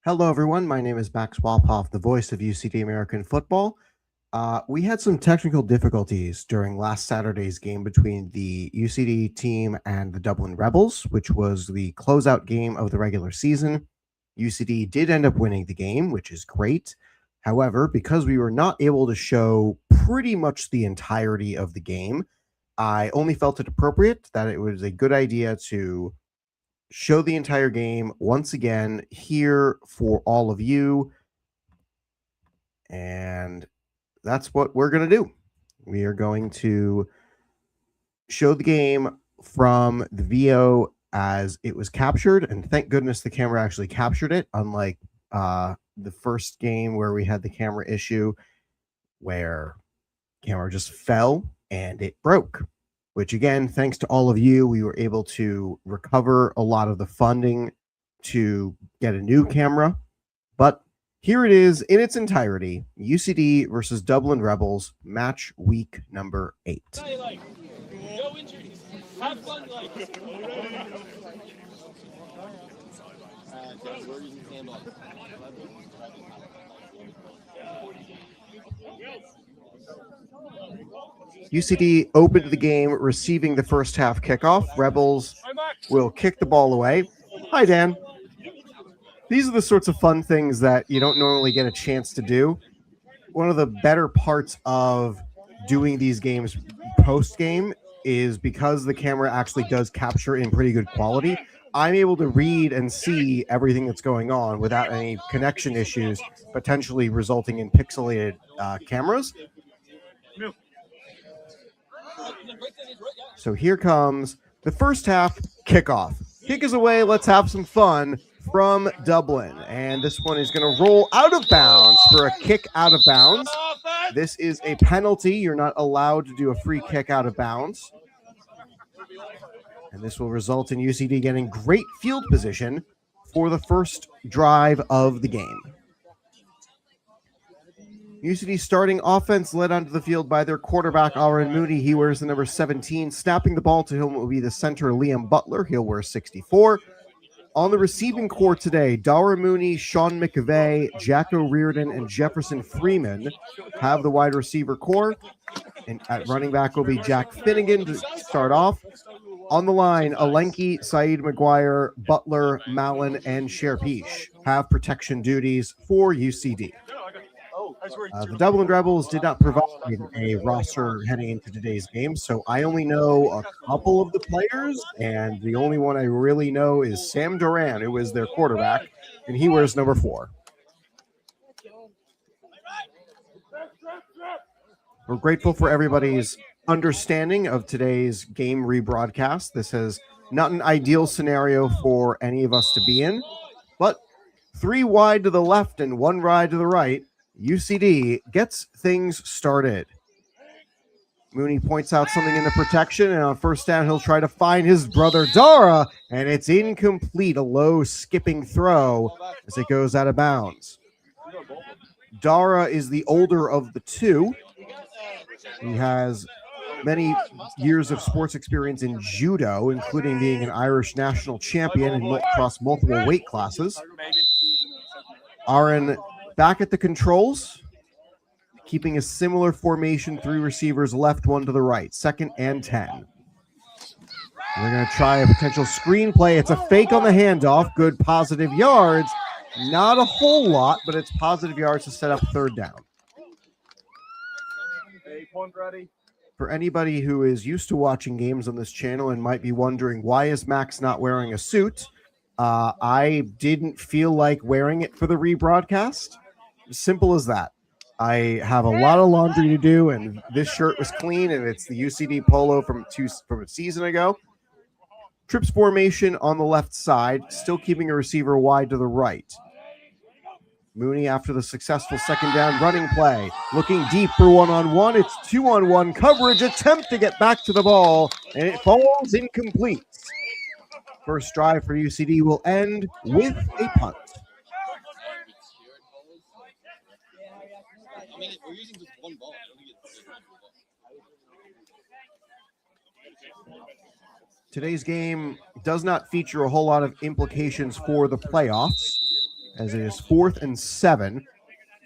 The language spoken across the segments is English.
Hello, everyone. My name is Max Walpoff, the voice of UCD American Football. We had some technical difficulties during last Saturday's game between the UCD team and the Dublin Rebels, which was the closeout game of the regular season. UCD did end up winning the game, which is great. However, because we were not able to show pretty much the entirety of the game, I only felt it appropriate that it was a good idea to show the entire game once again here for all of you. And that's what we're going to do. We are going to show the game from the VO as it was captured. And thank goodness the camera actually captured it, unlike the first game where we had the camera issue where camera just fell and it broke. Which again, thanks to all of you, we were able to recover a lot of the funding to get a new camera. But here it is in its entirety, UCD versus Dublin Rebels, match week number 8. No injuries. Have fun, UCD opened the game receiving the first half kickoff. Rebels will kick the ball away. Hi, Dan. These are the sorts of fun things that you don't normally get a chance to do. One of the better parts of doing these games post-game is because the camera actually does capture in pretty good quality. I'm able to read and see everything that's going on without any connection issues, potentially resulting in pixelated cameras. So here comes the first half kickoff. Kick is away. Let's have some fun from Dublin. And this one is going to roll out of bounds for a kick out of bounds. This is a penalty. You're not allowed to do a free kick out of bounds. And this will result in UCD getting great field position for the first drive of the game. UCD starting offense led onto the field by their quarterback, Aaron Mooney. He wears the number 17. Snapping the ball to him will be the center, Liam Butler. He'll wear 64. On the receiving core today, Dara Mooney, Sean McVeigh, Jacko Reardon, and Jefferson Freeman have the wide receiver core. And at running back will be Jack Finnegan to start off. On the line, Alenki, Saeed McGuire, Butler, Mallon, and Sherpish have protection duties for UCD. The Dublin Rebels did not provide a roster heading into today's game, so I only know a couple of the players, and the only one I really know is Sam Duran, who is their quarterback, and he wears number 4. We're grateful for everybody's understanding of today's game rebroadcast. This is not an ideal scenario for any of us to be in, but 3 wide to the left and 1 wide to the right, UCD gets things started. Mooney points out something in the protection, and on first down, he'll try to find his brother Dara, and it's incomplete, a low skipping throw as it goes out of bounds. Dara is the older of the two. He has many years of sports experience in judo, including being an Irish national champion across multiple weight classes. Aaron back at the controls, keeping a similar formation, 3 receivers left, 1 to the right, 2nd and 10. We're going to try a potential screenplay. It's a fake on the handoff. Good positive yards. Not a whole lot, but it's positive yards to set up 3rd down. For anybody who is used to watching games on this channel and might be wondering, why is Max not wearing a suit? I didn't feel like wearing it for the rebroadcast. Simple as that. I have a lot of laundry to do, and this shirt was clean, and it's the UCD polo from a season ago. Trips formation on the left side, still keeping a receiver wide to the right. Mooney, after the successful 2nd down running play, looking deep for 1-on-1. It's 2-on-1 coverage, attempt to get back to the ball, and it falls incomplete. First drive for UCD will end with a punt. We're using just 1 ball. Today's game does not feature a whole lot of implications for the playoffs. as it is 4th and 7.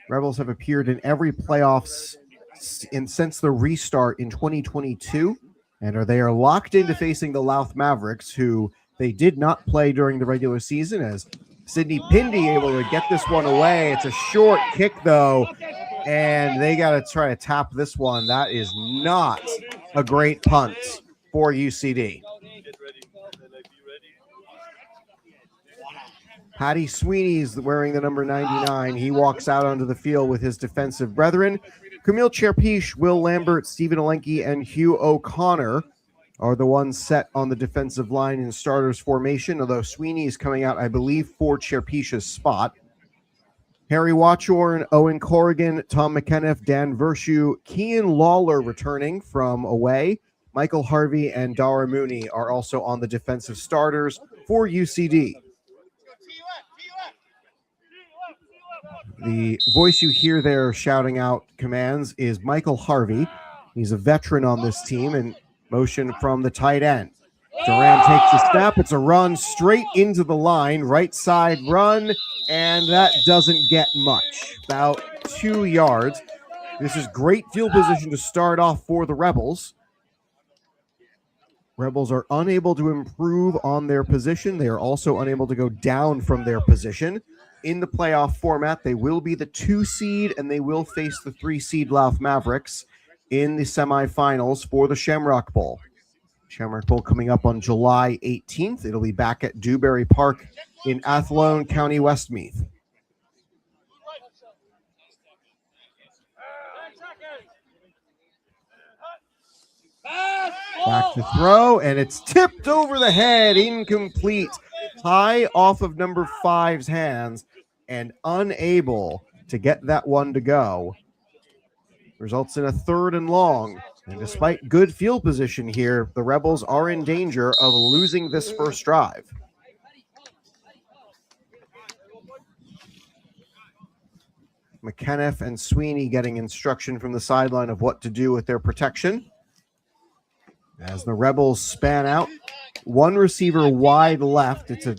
Rebels have appeared in every playoffs since the restart in 2022, and they are locked into facing the Louth Mavericks, who they did not play during the regular season, as Sydney Pindy able to get this one away. It's a short kick, though, and they got to try to tap this one. That is not a great punt for UCD. Paddy Sweeney's wearing the number 99. He walks out onto the field with his defensive brethren. Camille Cherpiche, Will Lambert, Stephen Alenki, and Hugh O'Connor are the ones set on the defensive line in starters formation, although Sweeney is coming out, I believe, for Cherpiche's spot. Harry Watchorn, Owen Corrigan, Tom McKenniff, Dan Vershu, Kean Lawler returning from away. Michael Harvey and Dara Mooney are also on the defensive starters for UCD. The voice you hear there shouting out commands is Michael Harvey. He's a veteran on this team, and motion from the tight end. Duran takes a snap. It's a run straight into the line, right side run, and that doesn't get much, about 2 yards. This is great field position to start off for the Rebels. Rebels are unable to improve on their position. They are also unable to go down from their position. In the playoff format, they will be the 2 seed, and they will face the 3 seed Louth Mavericks in the semifinals for the Shamrock Bowl. Shamrock Bowl coming up on July 18th. It'll be back at Dewberry Park in Athlone, County Westmeath. Back to throw, and it's tipped over the head, incomplete. High off of number 5's hands and unable to get that one to go. Results in a 3rd and long. And despite good field position here, the Rebels are in danger of losing this first drive. McKenniff and Sweeney getting instruction from the sideline of what to do with their protection. As the Rebels span out, 1 receiver wide left. It's a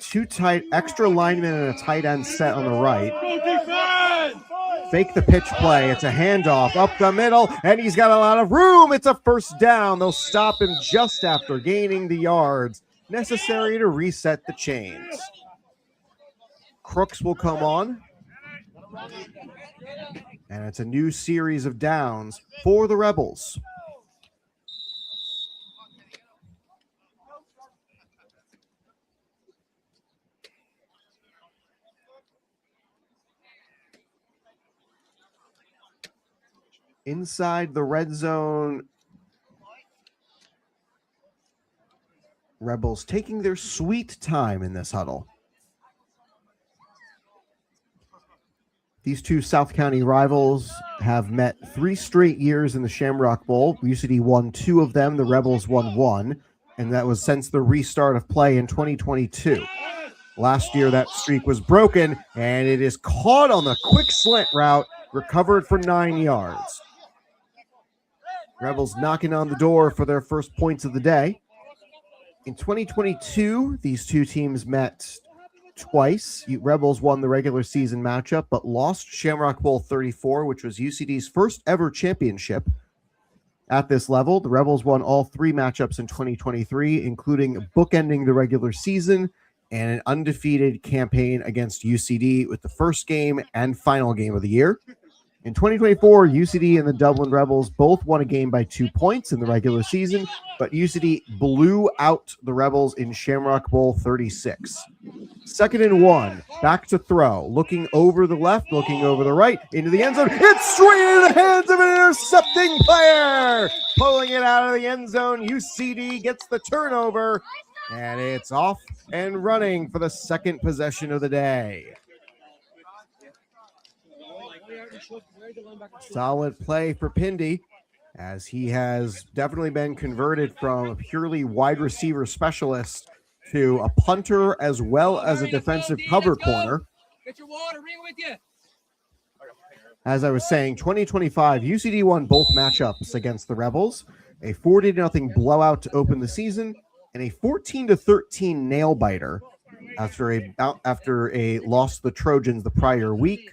2 tight extra lineman and a tight end set on the right. Fake the pitch play. It's a handoff up the middle, and he's got a lot of room. It's a first down. They'll stop him just after gaining the yards necessary to reset the chains. Crooks will come on, and it's a new series of downs for the Rebels. Inside the red zone, Rebels taking their sweet time in this huddle. These 2 South County rivals have met 3 straight years in the Shamrock Bowl. UCD won 2 of them. The Rebels won 1, and that was since the restart of play in 2022. Last year, that streak was broken, and it is caught on the quick slant route, recovered for 9 yards. Rebels knocking on the door for their first points of the day. In 2022, these 2 teams met twice. Rebels won the regular season matchup, but lost Shamrock Bowl 34, which was UCD's first ever championship at this level. The Rebels won all 3 matchups in 2023, including bookending the regular season and an undefeated campaign against UCD with the first game and final game of the year. In 2024, UCD and the Dublin Rebels both won a game by 2 points in the regular season, but UCD blew out the Rebels in Shamrock Bowl 36. 2nd and 1, back to throw, looking over the left, looking over the right, into the end zone. It's straight into the hands of an intercepting player. Pulling it out of the end zone, UCD gets the turnover, and it's off and running for the 2nd possession of the day. Solid play for Pindy, as he has definitely been converted from a purely wide receiver specialist to a punter as well as a defensive cover corner. Get your water, bring it with you. As I was saying, 2025, UCD won both matchups against the Rebels, a 40-0 blowout to open the season, and a 14-13 nail-biter after a loss to the Trojans the prior week.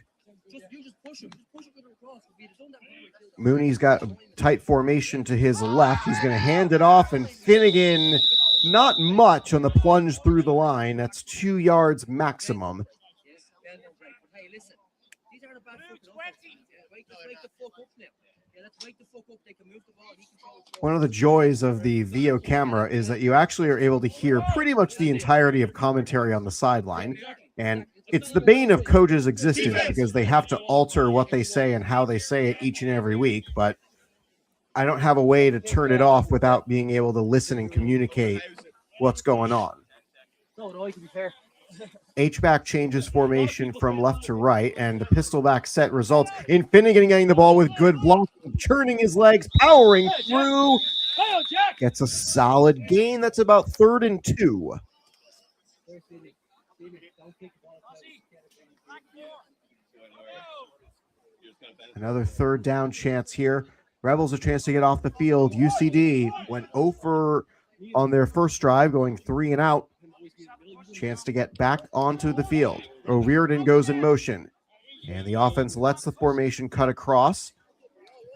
Mooney's got a tight formation to his left. He's going to hand it off, and Finnegan, not much on the plunge through the line. That's 2 yards maximum. One of the joys of the VO camera is that you actually are able to hear pretty much the entirety of commentary on the sideline. And it's the bane of coaches' existence because they have to alter what they say and how they say it each and every week. But I don't have a way to turn it off without being able to listen and communicate what's going on. H-back changes formation from left to right, and the pistol back set results in Finnegan getting the ball with good blocking, churning his legs, powering through. Gets a solid gain. That's about 3rd and 2. Another 3rd down chance here. Rebels a chance to get off the field. UCD went 0 for on their first drive, going 3 and out. Chance to get back onto the field. O'Riordan goes in motion, and the offense lets the formation cut across.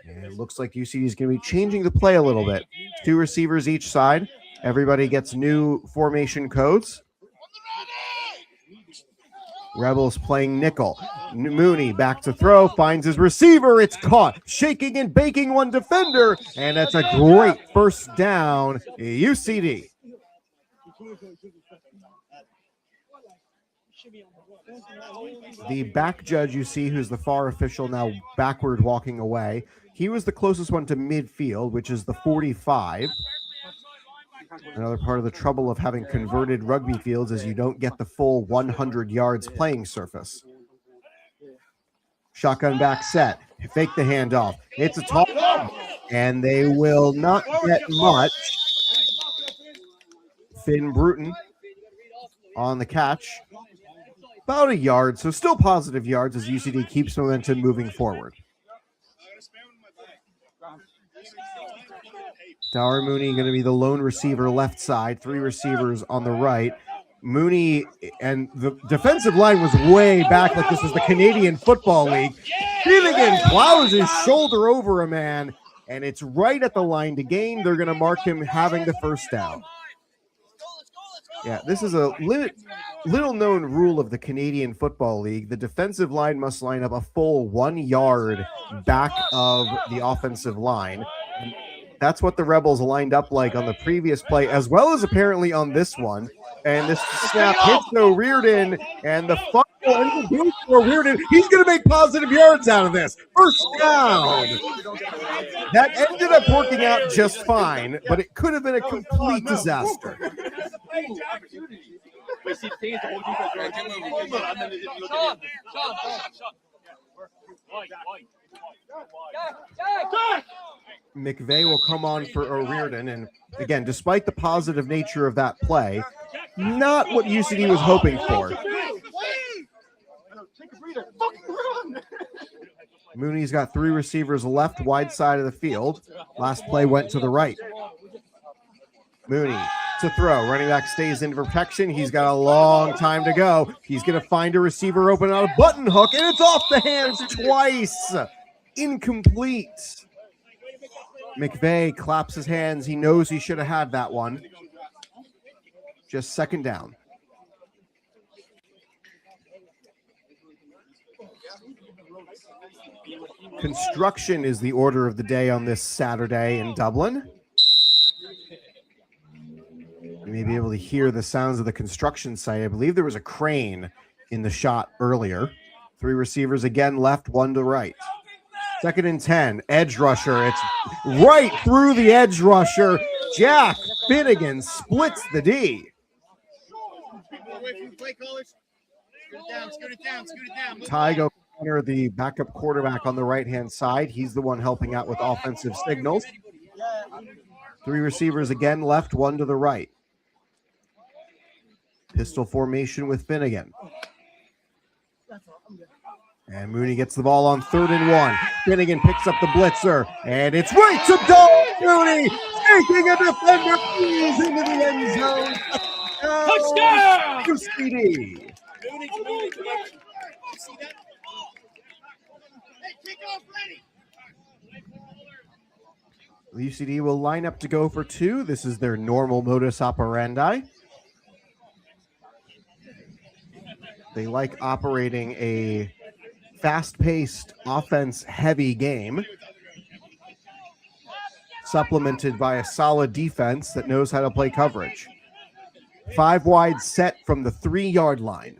And it looks like UCD is going to be changing the play a little bit. 2 receivers each side. Everybody gets new formation codes. Rebels playing nickel. Mooney back to throw, finds his receiver. It's caught, shaking and baking one defender, and that's a great first down, UCD. The back judge you see, who's the far official now backward walking away, he was the closest one to midfield, which is the 45. Another part of the trouble of having converted rugby fields is you don't get the full 100 yards playing surface. Shotgun back set. Fake the handoff. It's a toss, and they will not get much. Finn Bruton on the catch. About a yard, so still positive yards as UCD keeps momentum moving forward. Dower Mooney going to be the lone receiver left side, 3 receivers on the right. Mooney, and the defensive line was way back like this was the Canadian Football League. Finnegan plows his shoulder over a man, and it's right at the line to gain. They're going to mark him having the first down. Yeah, this is a little-known rule of the Canadian Football League. The defensive line must line up a full 1 yard back of the offensive line. And that's what the Rebels lined up like on the previous play, as well as apparently on this one. And this snap hits O'Riordan, and the final for O'Riordan. He's going to make positive yards out of this. First down. That ended up working out just fine, but it could have been a complete disaster. McVeigh will come on for O'Riordan, and again, despite the positive nature of that play, not what UCD was hoping for. Mooney's got 3 receivers left, wide side of the field. Last play went to the right. Mooney to throw. Running back stays in protection. He's got a long time to go. He's going to find a receiver open on a button hook, and it's off the hands twice. Incomplete. McVeigh claps his hands. He knows he should have had that one. Just second down. Construction is the order of the day on this Saturday in Dublin. You may be able to hear the sounds of the construction site. I believe there was a crane in the shot earlier. 3 receivers again left, 1 to right. 2nd and 10, edge rusher. It's right through the edge rusher. Jack Finnegan splits the D. Tygo Connor, the backup quarterback on the right-hand side. He's the one helping out with offensive signals. 3 receivers again left, 1 to the right. Pistol formation with Finnegan. And Mooney gets the ball on 3rd and 1. Finnegan picks up the blitzer, and it's right to Doug Mooney, taking a defender into the end zone. UCD. The UCD will line up to go for two. This is their normal modus operandi. They like operating a fast-paced, offense-heavy game, supplemented by a solid defense that knows how to play coverage. 5 wide set from the 3-yard line.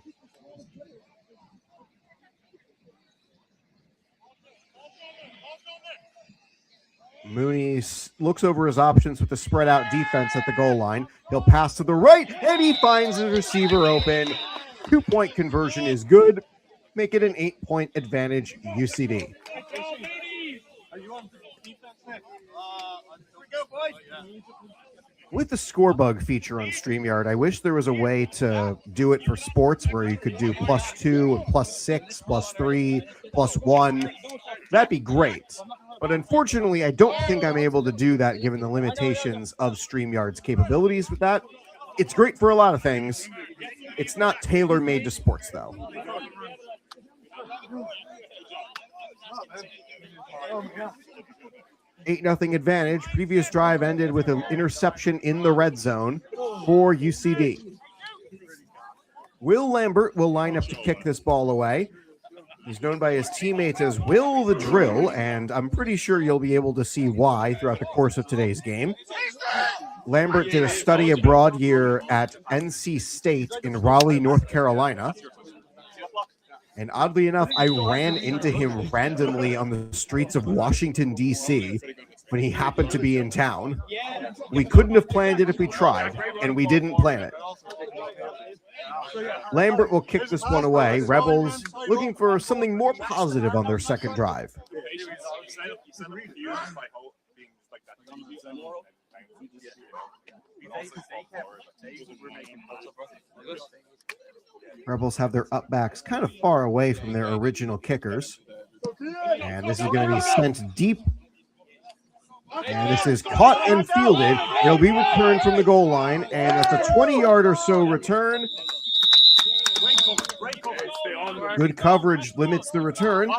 Mooney looks over his options with the spread out defense at the goal line. He'll pass to the right, and he finds his receiver open. 2-point conversion is good. Make it an 8-point advantage, UCD. With the score bug feature on StreamYard, I wish there was a way to do it for sports where you could do +2, +6, +3, +1. That'd be great. But unfortunately, I don't think I'm able to do that given the limitations of StreamYard's capabilities with that. It's great for a lot of things. It's not tailor-made to sports, though. 8-0 advantage. Previous drive ended with an interception in the red zone for UCD. Will Lambert will line up to kick this ball away. He's known by his teammates as Will the Drill, and I'm pretty sure you'll be able to see why throughout the course of today's game. Lambert did a study abroad year at NC State in Raleigh, North Carolina. And oddly enough, I ran into him randomly on the streets of Washington, D.C. when he happened to be in town. We couldn't have planned it if we tried, and we didn't plan it. Lambert will kick this one away. Rebels looking for something more positive on their second drive. Rebels have their upbacks kind of far away from their original kickers. And this is going to be sent deep. And this is caught and fielded. It'll be returned from the goal line. And it's a 20-yard or so return. Good coverage limits the return.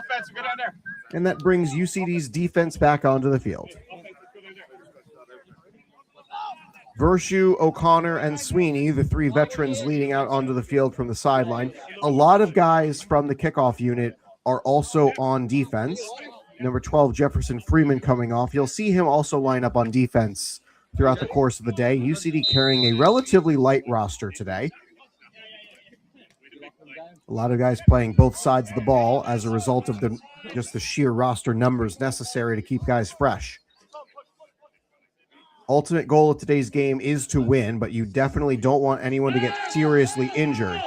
And that brings UCD's defense back onto the field. Vershu, O'Connor, and Sweeney, the 3 veterans leading out onto the field from the sideline. A lot of guys from the kickoff unit are also on defense. Number 12, Jefferson Freeman coming off. You'll see him also line up on defense throughout the course of the day. UCD carrying a relatively light roster today. A lot of guys playing both sides of the ball as a result of just the sheer roster numbers necessary to keep guys fresh. Ultimate goal of today's game is to win, but you definitely don't want anyone to get seriously injured.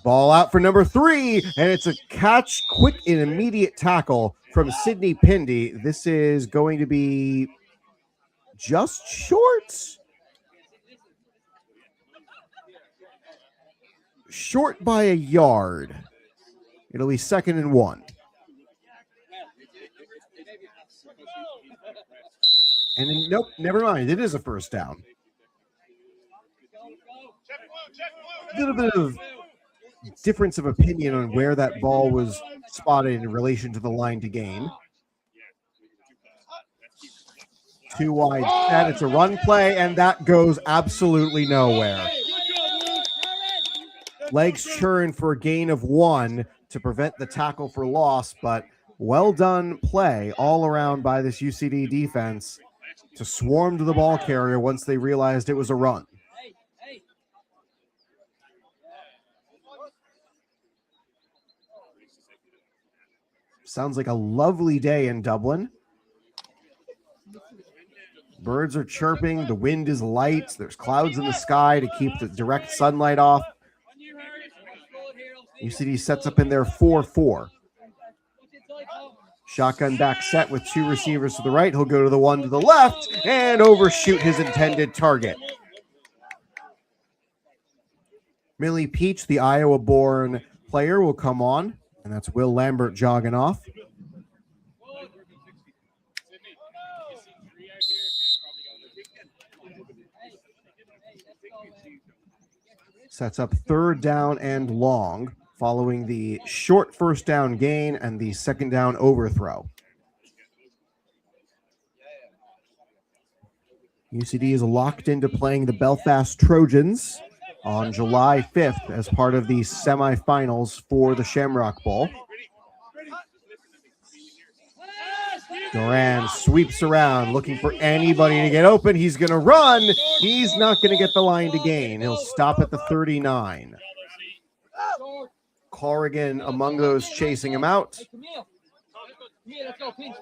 Ball out for number 3, and it's a catch, quick and immediate tackle from Sidney Pindy. This is going to be just short. Short by a yard. It'll be 2nd and 1. And then, nope, never mind. It is a first down. A little bit of difference of opinion on where that ball was spotted in relation to the line to gain. 2 wide set. It's a run play, and that goes absolutely nowhere. Legs churn for a gain of 1 to prevent the tackle for loss, but well done play all around by this UCD defense to swarm to the ball carrier once they realized it was a run. Sounds like a lovely day in Dublin. Birds are chirping. The wind is light. There's clouds in the sky to keep the direct sunlight off. UCD sets up in their 4-4. Shotgun back set with 2 receivers to the right. He'll go to the 1 to the left and overshoot his intended target. Millie Peach, the Iowa-born player, will come on, and that's Will Lambert jogging off. Sets up third down and long following the short first down gain and the second down overthrow. UCD is locked into playing the Belfast Trojans on July 5th as part of the semifinals for the Shamrock Bowl. Duran sweeps around looking for anybody to get open. He's going to run. He's not going to get the line to gain. He'll stop at the 39. Corrigan among those chasing him out. Let's go. Pinch.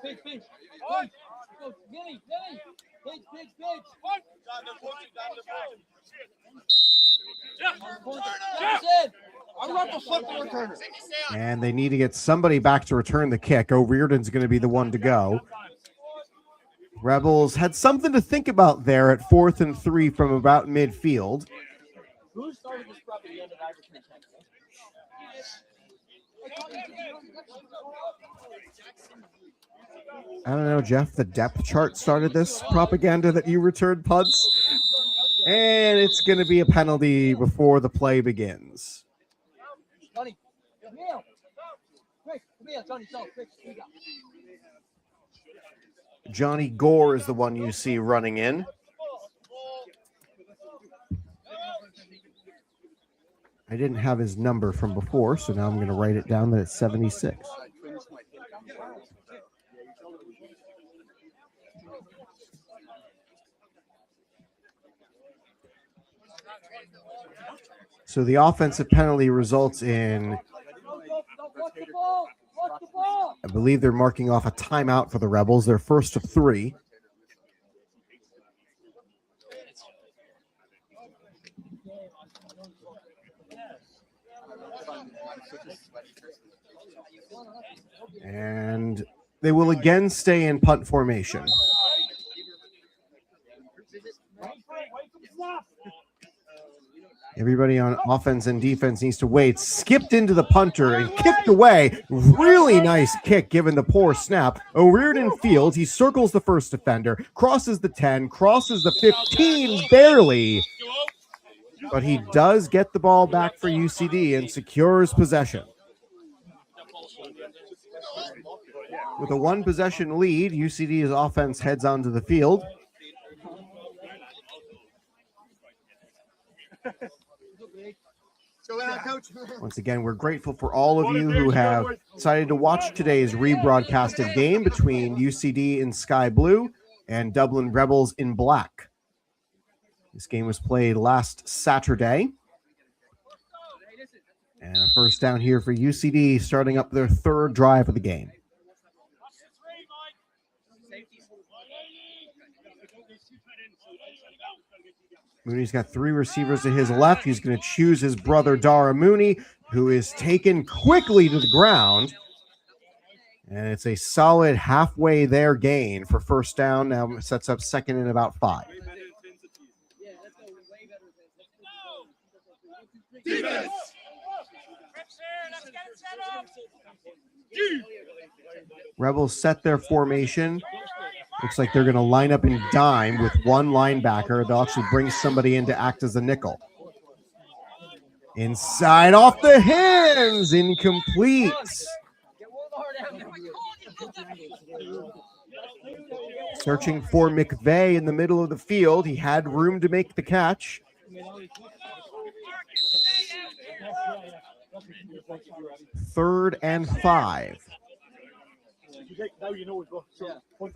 And they need to get somebody back to return the kick. O'Riordan's going to be the one to go. Rebels had something to think about there at 4th and 3 from about midfield. Who started this prep at the end of Iverson? I don't know, Jeff. The depth chart started this propaganda that you returned punts. And it's going to be a penalty before the play begins. Johnny, come here. Quick, come here, Johnny, quick. Johnny Gore is the one you see running in. I didn't have his number from before, so now I'm going to write it down that it's 76. So the offensive penalty results in, I believe they're marking off a timeout for the Rebels, their first of 3. And they will again stay in punt formation. Everybody on offense and defense needs to wait. Skipped into the punter and kicked away. Really nice kick given the poor snap. O'Riordan fields. He circles the first defender, crosses the 10, crosses the 15, barely. But he does get the ball back for UCD and secures possession. With a 1-possession lead, UCD's offense heads onto the field. Once again, we're grateful for all of you who have decided to watch today's rebroadcasted game between UCD in sky blue and Dublin Rebels in black. This game was played last Saturday. And a first down here for UCD, starting up their 3rd drive of the game. Mooney's got 3 receivers to his left. He's going to choose his brother, Dara Mooney, who is taken quickly to the ground. And it's a solid halfway there gain for first down. Now sets up second and about 5. Rebels set their formation. Looks like they're going to line up in dime with 1 linebacker. They'll actually bring somebody in to act as a nickel. Inside off the hands, incomplete. Searching for McVeigh in the middle of the field. He had room to make the catch. Third and 5.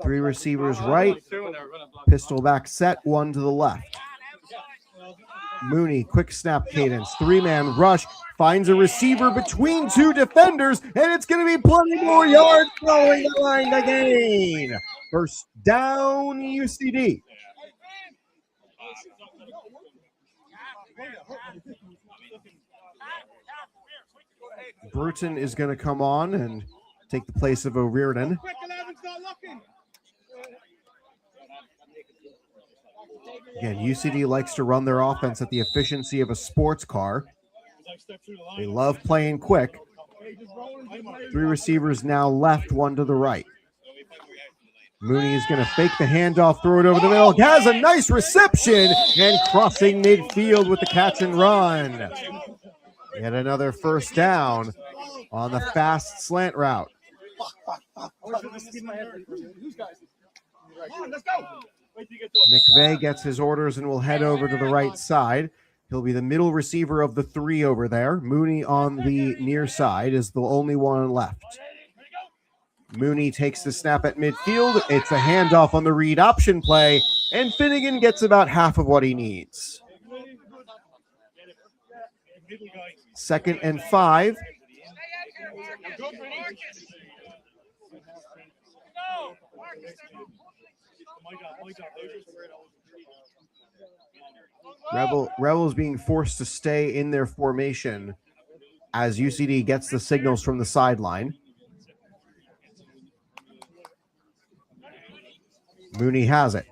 3 receivers right. Pistol back set, 1 to the left. Mooney, quick snap cadence. 3-man rush. Finds a receiver between 2 defenders, and it's going to be plenty more yards following the line to gain. First down, UCD. Bruton is going to come on and take the place of O'Riordan. Again, UCD likes to run their offense at the efficiency of a sports car. They love playing quick. 3 receivers now left, 1 to the right. Mooney is going to fake the handoff, throw it over the middle, has a nice reception, and crossing midfield with the catch and run. Yet another first down on the fast slant route. McVeigh gets his orders and will head over to the right side. He'll be the middle receiver of the three over there. Mooney on the near side is the only one left. Mooney takes the snap at midfield. It's a handoff on the read option play, and Finnegan gets about half of what he needs. 2nd and 5. Rebels being forced to stay in their formation as UCD gets the signals from the sideline. Mooney has it.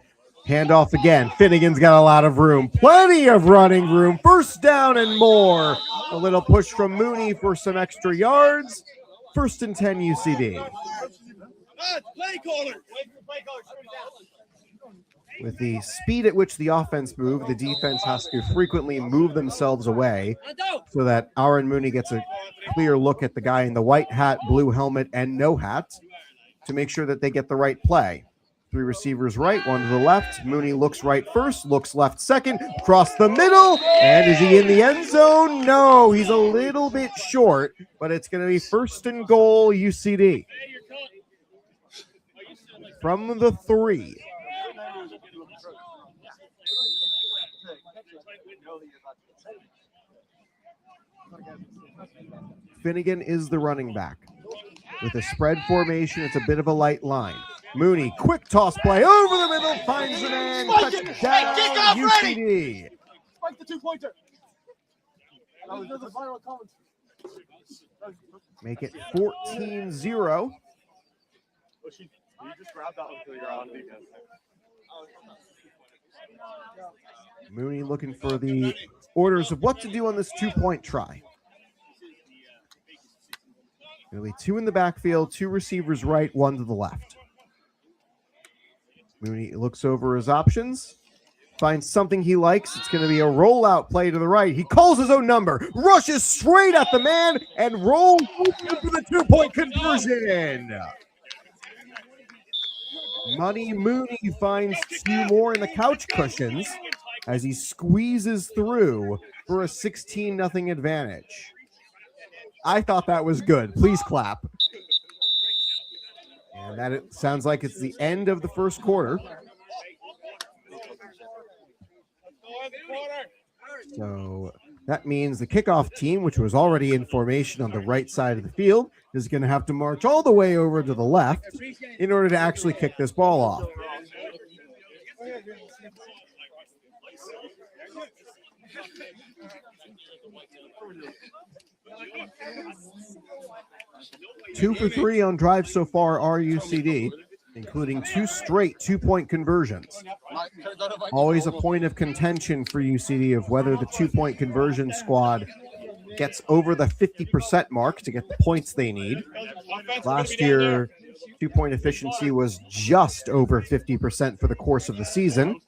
Handoff again. Finnegan's got a lot of room. Plenty of running room. First down and more. A little push from Mooney for some extra yards. 1st and 10 UCD. With the speed at which the offense moved, the defense has to frequently move themselves away so that Aaron Mooney gets a clear look at the guy in the white hat, blue helmet, and no hat to make sure that they get the right play. 3 receivers right, 1 to the left. Mooney looks right first, looks left second, across the middle, and is he in the end zone? No, he's a little bit short, but it's going to be 1st and goal UCD. From the 3. Finnegan is the running back. With a spread formation, it's a bit of a light line. Mooney, quick toss play over the middle, finds the man, touchdown UCD. Spike the 2-pointer. Make it 14-0. Mooney looking for the orders of what to do on this 2-point try. Nearly 2 in the backfield, 2 receivers right, 1 to the left. Mooney looks over his options, finds something he likes. It's going to be a rollout play to the right. He calls his own number, rushes straight at the man, and rolls for the 2-point conversion. Money Mooney finds 2 more in the couch cushions as he squeezes through for a 16-0 advantage. I thought that was good. Please clap. And that it sounds like it's the end of the first quarter. So that means the kickoff team, which was already in formation on the right side of the field, is going to have to march all the way over to the left in order to actually kick this ball off. Two for 3 on drives so far are UCD, including 2 straight 2-point conversions. Always a point of contention for UCD of whether the 2-point conversion squad gets over the 50% mark to get the points they need. Last year, 2-point efficiency was just over 50% for the course of the season.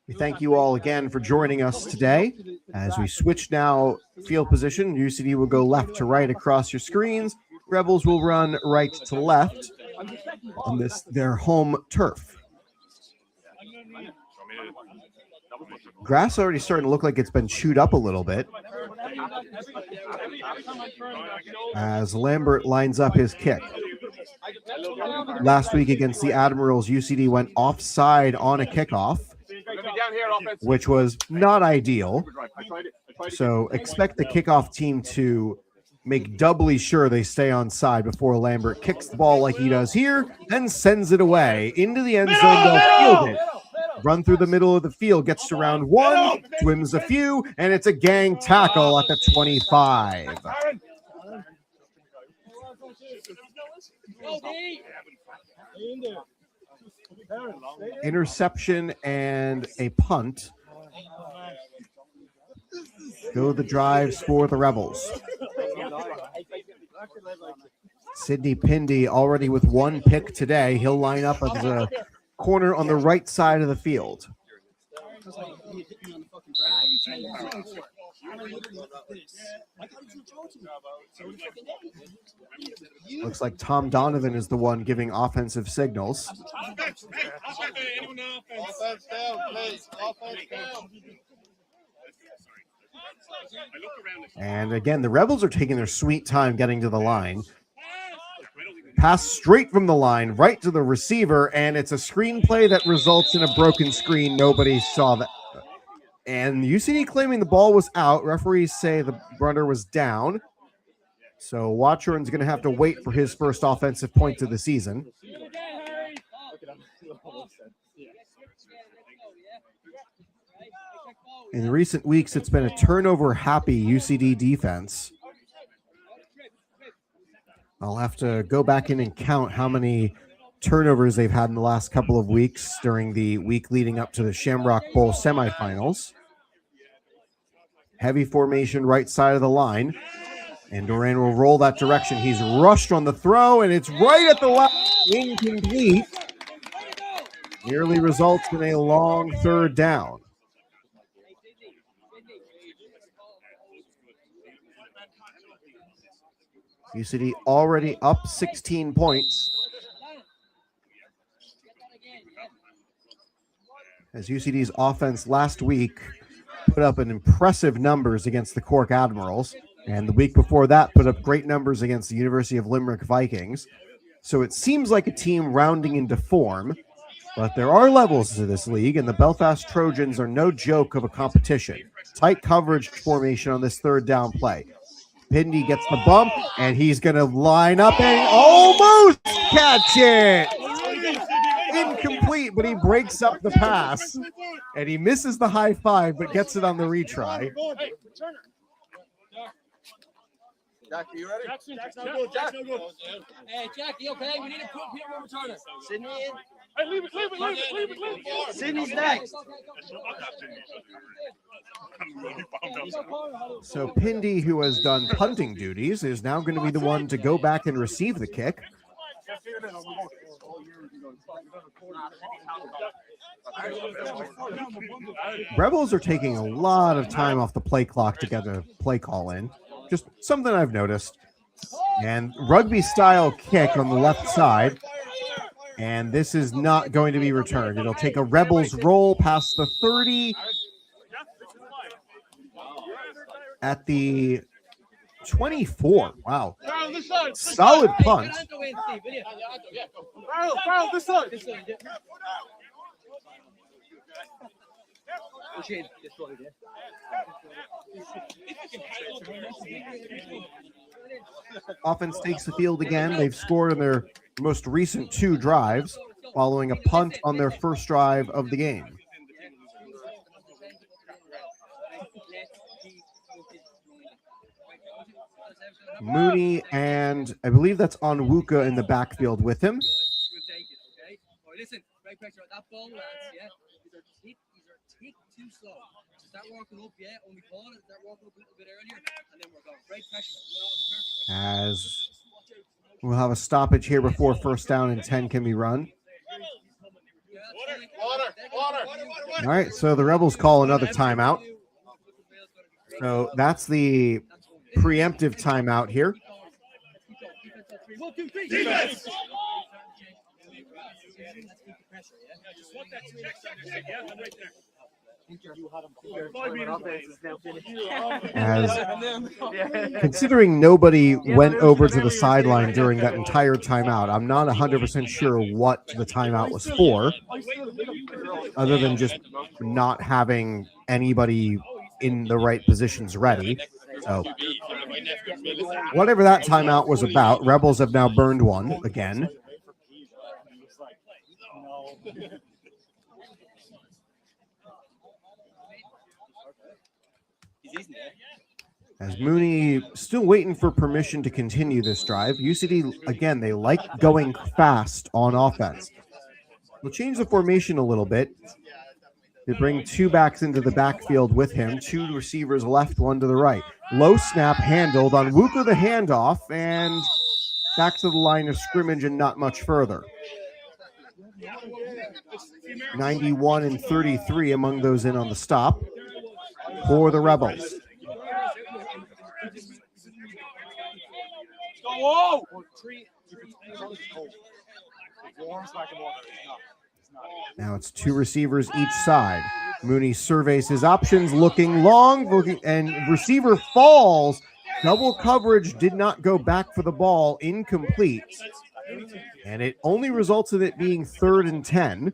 We thank you all again for joining us today. As we switch now field position, UCD will go left to right across your screens. Rebels will run right to left on their home turf. Grass already starting to look like it's been chewed up a little bit as Lambert lines up his kick. Last week against the Admirals, UCD went offside on a kickoff, which was not ideal. So expect the kickoff team to make doubly sure they stay on side before Lambert kicks the ball like he does here, then sends it away into the end zone. They'll field it. Run through the middle of the field, gets to round 1, swims a few, and it's a gang tackle at the 25. Interception and a punt. go the drives for the Rebels. Sidney Pindy already with one pick today. He'll line up as a corner on the right side of the field. Looks like Tom Donovan is the one giving offensive signals. And again, the Rebels are taking their sweet time getting to the line. Pass straight from the line right to the receiver, and it's a screenplay that results in a broken screen. Nobody saw that. And UCD claiming the ball was out. Referees say the runner was down. So Watchorn's going to have to wait for his first offensive point of the season. In recent weeks, it's been a turnover-happy UCD defense. I'll have to go back in and count how many turnovers they've had in the last couple of weeks during the week leading up to the Shamrock Bowl semifinals. Heavy formation right side of the line. And Duran will roll that direction. He's rushed on the throw, and it's right at the line. Incomplete. Nearly results in a long third down. UCD already up 16 points. As UCD's offense last week put up an impressive numbers against the Cork Admirals, and the week before that put up great numbers against the University of Limerick Vikings. So it seems like a team rounding into form, but there are levels to this league, and the Belfast Trojans are no joke of a competition. Tight coverage formation on this third down play. Pindy gets the bump, and he's going to line up and almost catch it. Incomplete, but he breaks up the pass, and he misses the high five, but gets it on the retry. Jack, are you ready? Jack's no good. Jack's no good. Hey, Jack, you okay? We need to put one returner. Sydney in. Hey, leave it. Sydney's next. So Pindy, who has done punting duties, is now going to be the one to go back and receive the kick. Rebels are taking a lot of time off the play clock to get a play call in. Just something I've noticed. And rugby-style kick on the left side. And this is not going to be returned. It'll take a Rebels roll past the 30 at the 24. Wow. Solid punt. Offense takes the field again. They've scored in their most recent two drives, following a punt on their first drive of the game. Mooney and I believe that's Onwuka in the backfield with him. Listen, great pressure at that ball, lads. Yeah, these are tick too slow. Start walking up, yeah. Only call it. Start walking up a little bit earlier, and then we're going. Great pressure. As we'll have a stoppage here before first down and 10 can be run. All right, so the Rebels call another timeout. So that's the preemptive timeout here. Defense. As considering nobody went over to the sideline during that entire timeout, I'm not 100% sure what the timeout was for, other than just not having anybody in the right positions ready. So whatever that timeout was about, Rebels have now burned one again. As Mooney still waiting for permission to continue this drive. UCD, again, they like going fast on offense. We'll change the formation a little bit. They bring two backs into the backfield with him. Two receivers left, one to the right. Low snap handled on Wuka the handoff, and back to the line of scrimmage and not much further. 91 and 33 among those in on the stop for the Rebels. Now it's two receivers each side. Mooney surveys his options, looking long, and receiver falls. Double coverage did not go back for the ball, incomplete. And it only results in it being 3rd and 10.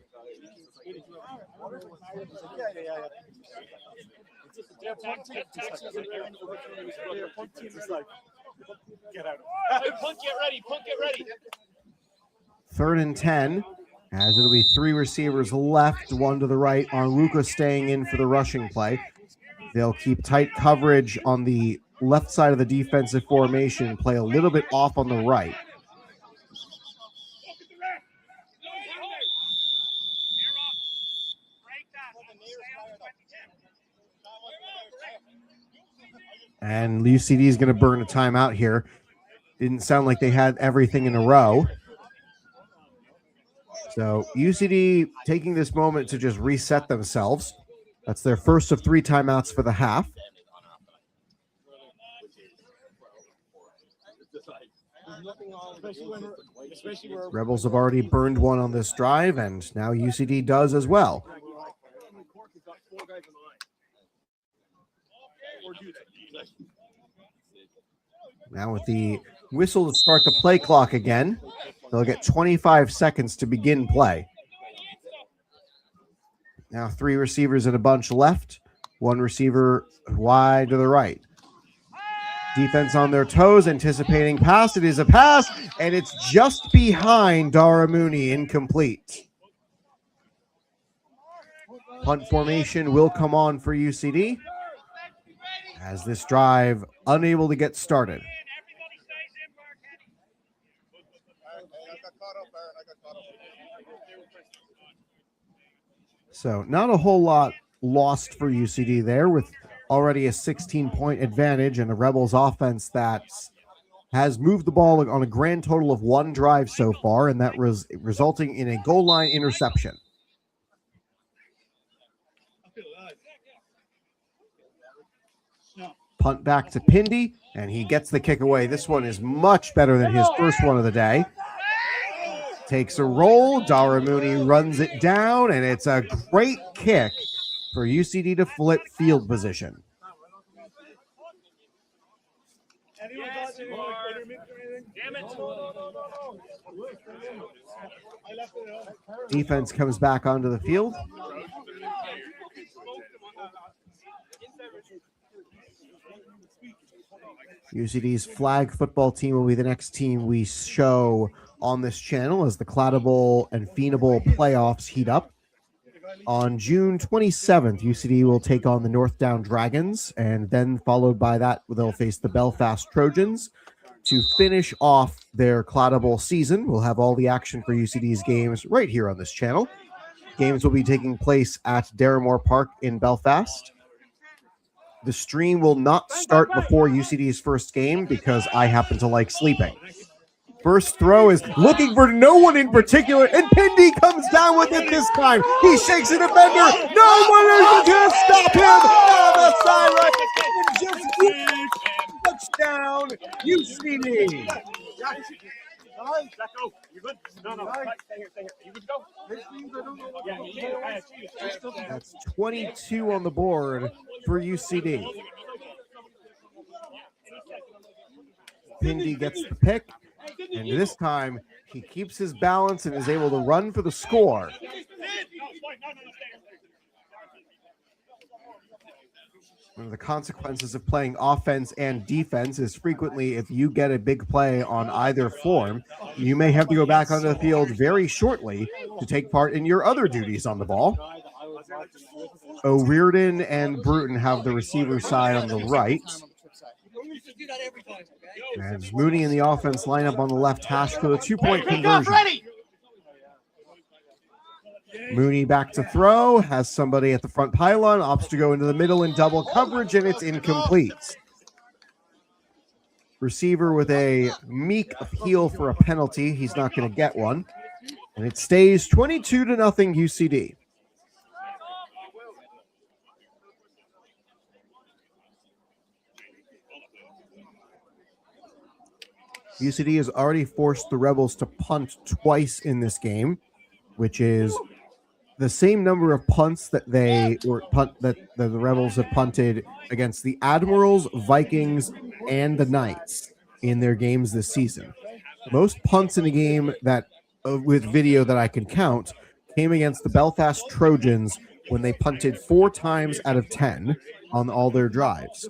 Third and 10, as it'll be three receivers left, one to the right. Onwuka staying in for the rushing play. They'll keep tight coverage on the left side of the defensive formation and play a little bit off on the right. And UCD is going to burn a timeout here. Didn't sound like they had everything in a row. So UCD taking this moment to just reset themselves. That's their first of 3 timeouts for the half. Rebels have already burned one on this drive, and now UCD does as well. Now with the whistle to start the play clock again, they'll get 25 seconds to begin play. Now 3 receivers in a bunch left, 1 receiver wide to the right. Defense on their toes, anticipating pass. It is a pass, and it's just behind Dara Mooney, incomplete. Punt formation will come on for UCD as this drive unable to get started. So not a whole lot lost for UCD there, with already a 16-point advantage and a Rebels offense that has moved the ball on a grand total of 1 drive so far, and that was resulting in a goal line interception. Punt back to Pindy, and he gets the kick away. This one is much better than his first one of the day. Takes a roll. Dara Mooney runs it down, and it's a great kick for UCD to flip field position. Defense comes back onto the field. UCD's flag football team will be the next team we show on this channel as the Cladable and Feenable playoffs heat up. On June 27th, UCD will take on the North Down Dragons, and then followed by that, they'll face the Belfast Trojans. To finish off their Cladable season, we'll have all the action for UCD's games right here on this channel. Games will be taking place at Darramore Park in Belfast. The stream will not start before UCD's first game because I happen to like sleeping. First throw is looking for no one in particular, and Pindy comes down with it this time. He shakes a defender. No one is going to stop him. On the sideline. Just touchdown, UCD. That's 22 on the board for UCD. Pindy gets the pick, and this time he keeps his balance and is able to run for the score. One of the consequences of playing offense and defense is frequently if you get a big play on either form, you may have to go back onto the field very shortly to take part in your other duties on the ball. O'Riordan and Bruton have the receiver side on the right. And Mooney in the offense lineup on the left hash for the 2-point conversion. Mooney back to throw, has somebody at the front pylon, opts to go into the middle in double coverage, and it's incomplete. Receiver with a meek appeal for a penalty. He's not going to get one. And it stays 22-0 UCD. UCD has already forced the Rebels to punt twice in this game, which is the same number of punts that the Rebels have punted against the Admirals, Vikings, and the Knights in their games this season. Most punts in a game that, with video that I can count, came against the Belfast Trojans when they punted 4 times out of 10 on all their drives.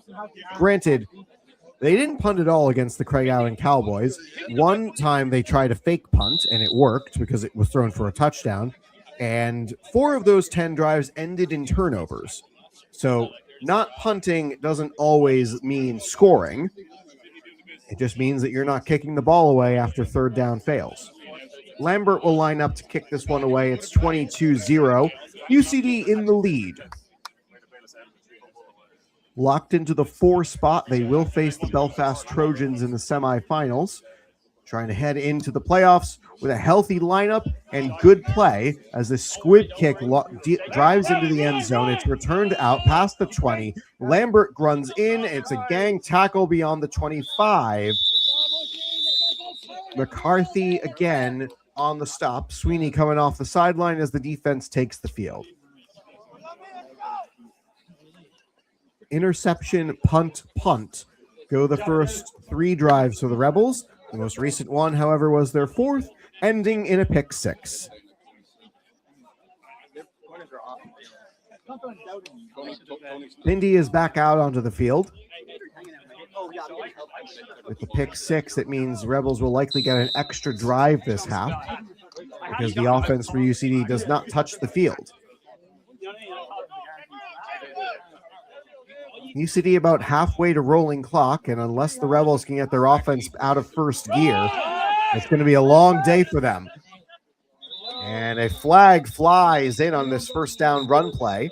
Granted, they didn't punt at all against the Craig Island Cowboys. One time they tried a fake punt, and it worked because it was thrown for a touchdown. And 4 of those 10 drives ended in turnovers. So not punting doesn't always mean scoring. It just means that you're not kicking the ball away after third down fails. Lambert will line up to kick this one away. It's 22-0. UCD in the lead. Locked into the 4 spot, they will face the Belfast Trojans in the semifinals. Trying to head into the playoffs with a healthy lineup and good play as the squib kick drives into the end zone. It's returned out past the 20. Lambert runs in. It's a gang tackle beyond the 25. McCarthy again on the stop. Sweeney coming off the sideline as the defense takes the field. Interception, punt, punt. Go the first 3 drives for the Rebels. The most recent one, however, was their 4th, ending in a pick 6. Pindy is back out onto the field. With the pick 6, it means Rebels will likely get an extra drive this half because the offense for UCD does not touch the field. UCD about halfway to rolling clock, and unless the Rebels can get their offense out of first gear, it's going to be a long day for them. And a flag flies in on this first down run play.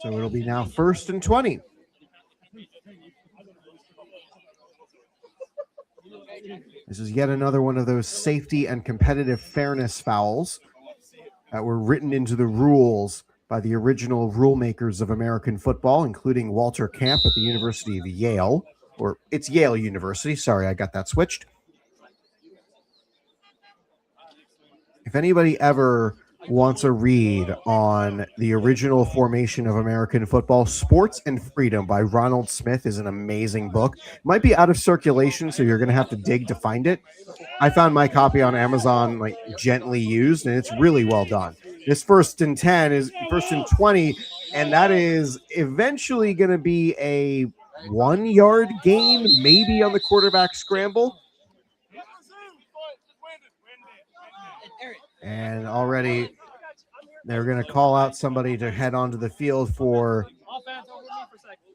So it'll be now 1st and 20. This is yet another one of those safety and competitive fairness fouls that were written into the rules by the original rule makers of American football, including Walter Camp at the University of Yale, or it's Yale University. Sorry, I got that switched. If anybody ever wants a read on the original formation of American football, Sports and Freedom by Ronald Smith is an amazing book. It might be out of circulation, so you're going to have to dig to find it. I found my copy on Amazon, like gently used, and it's really well done. This 1st and 10 is 1st and 20, and that is eventually going to be a 1-yard gain, maybe on the quarterback scramble. And already they're going to call out somebody to head onto the field for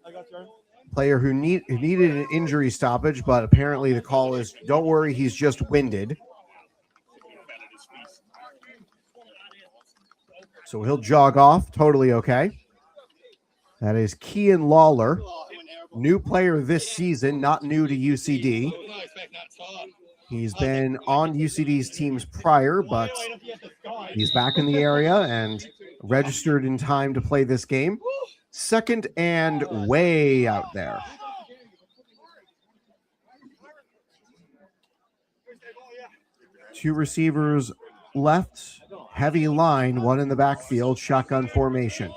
a player who needed an injury stoppage, but apparently the call is, don't worry, he's just winded. So he'll jog off, totally okay. That is Kean Lawler, new player this season, not new to UCD. He's been on UCD's teams prior, but he's back in the area and registered in time to play this game. 2nd and way out there. Two receivers left, heavy line, one in the backfield, shotgun formation.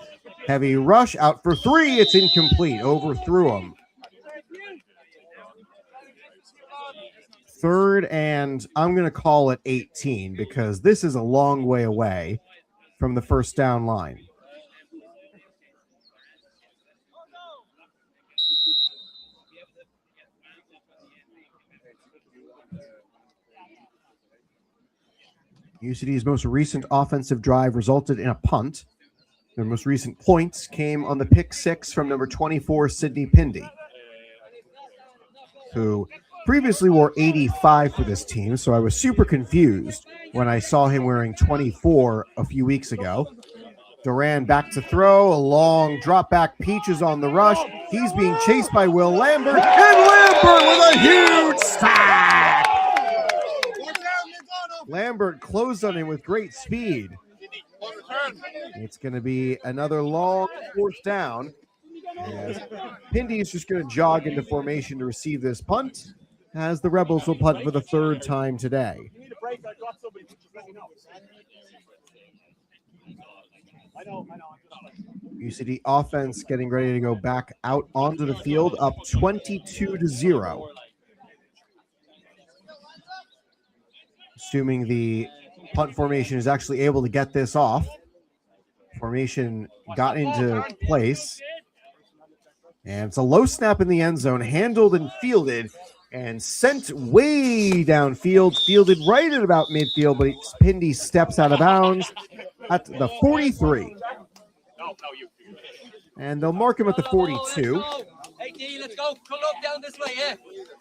Heavy rush, out for 3, it's incomplete, overthrew him. 3rd and I'm going to call it 18 because this is a long way away from the first down line. UCD's most recent offensive drive resulted in a punt. Their most recent points came on the pick six from number 24, Sidney Pindy, who previously wore 85 for this team, so I was super confused when I saw him wearing 24 a few weeks ago. Duran back to throw, a long drop back, Peaches on the rush. He's being chased by Will Lambert, and Lambert with a huge sack! Lambert closed on him with great speed. It's going to be another long fourth down. As Pindy is just going to jog into formation to receive this punt, as the Rebels will punt for the third time today. UCD offense getting ready to go back out onto the field, up 22-0. Assuming the punt formation is actually able to get this off. Formation got into place. And it's a low snap in the end zone, handled and fielded, and sent way downfield, fielded right at about midfield, but Pindy steps out of bounds at the 43. And they'll mark him at the 42. Hey, D, let's go. Come up down this way, yeah.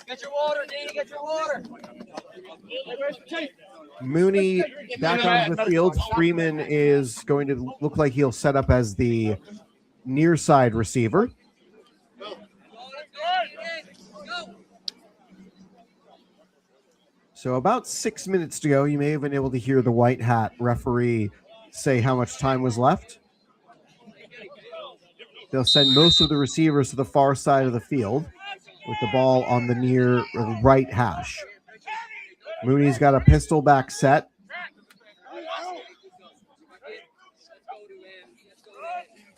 Get your water, D, get your water. Mooney back onto the field. Freeman is going to look like he'll set up as the near side receiver. So about 6 minutes to go, you may have been able to hear the white hat referee say how much time was left. They'll send most of the receivers to the far side of the field with the ball on the near right hash. Mooney's got a pistol back set.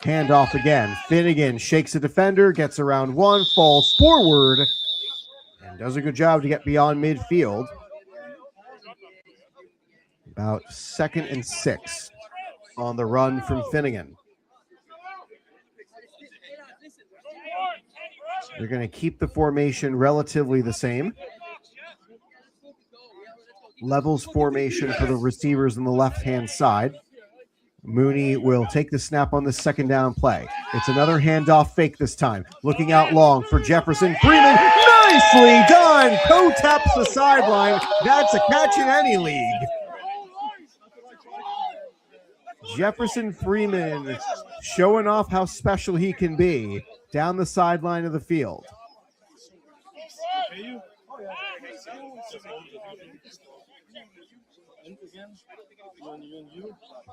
Handoff again. Finnegan shakes a defender, gets around one, falls forward, and does a good job to get beyond midfield. About 2nd and 6 on the run from Finnegan. They're going to keep the formation relatively the same. Levels formation for the receivers on the left-hand side. Mooney will take the snap on the second down play. It's another handoff fake this time. Looking out long for Jefferson Freeman. Nicely done! Toe-taps the sideline. That's a catch in any league. Jefferson Freeman showing off how special he can be down the sideline of the field.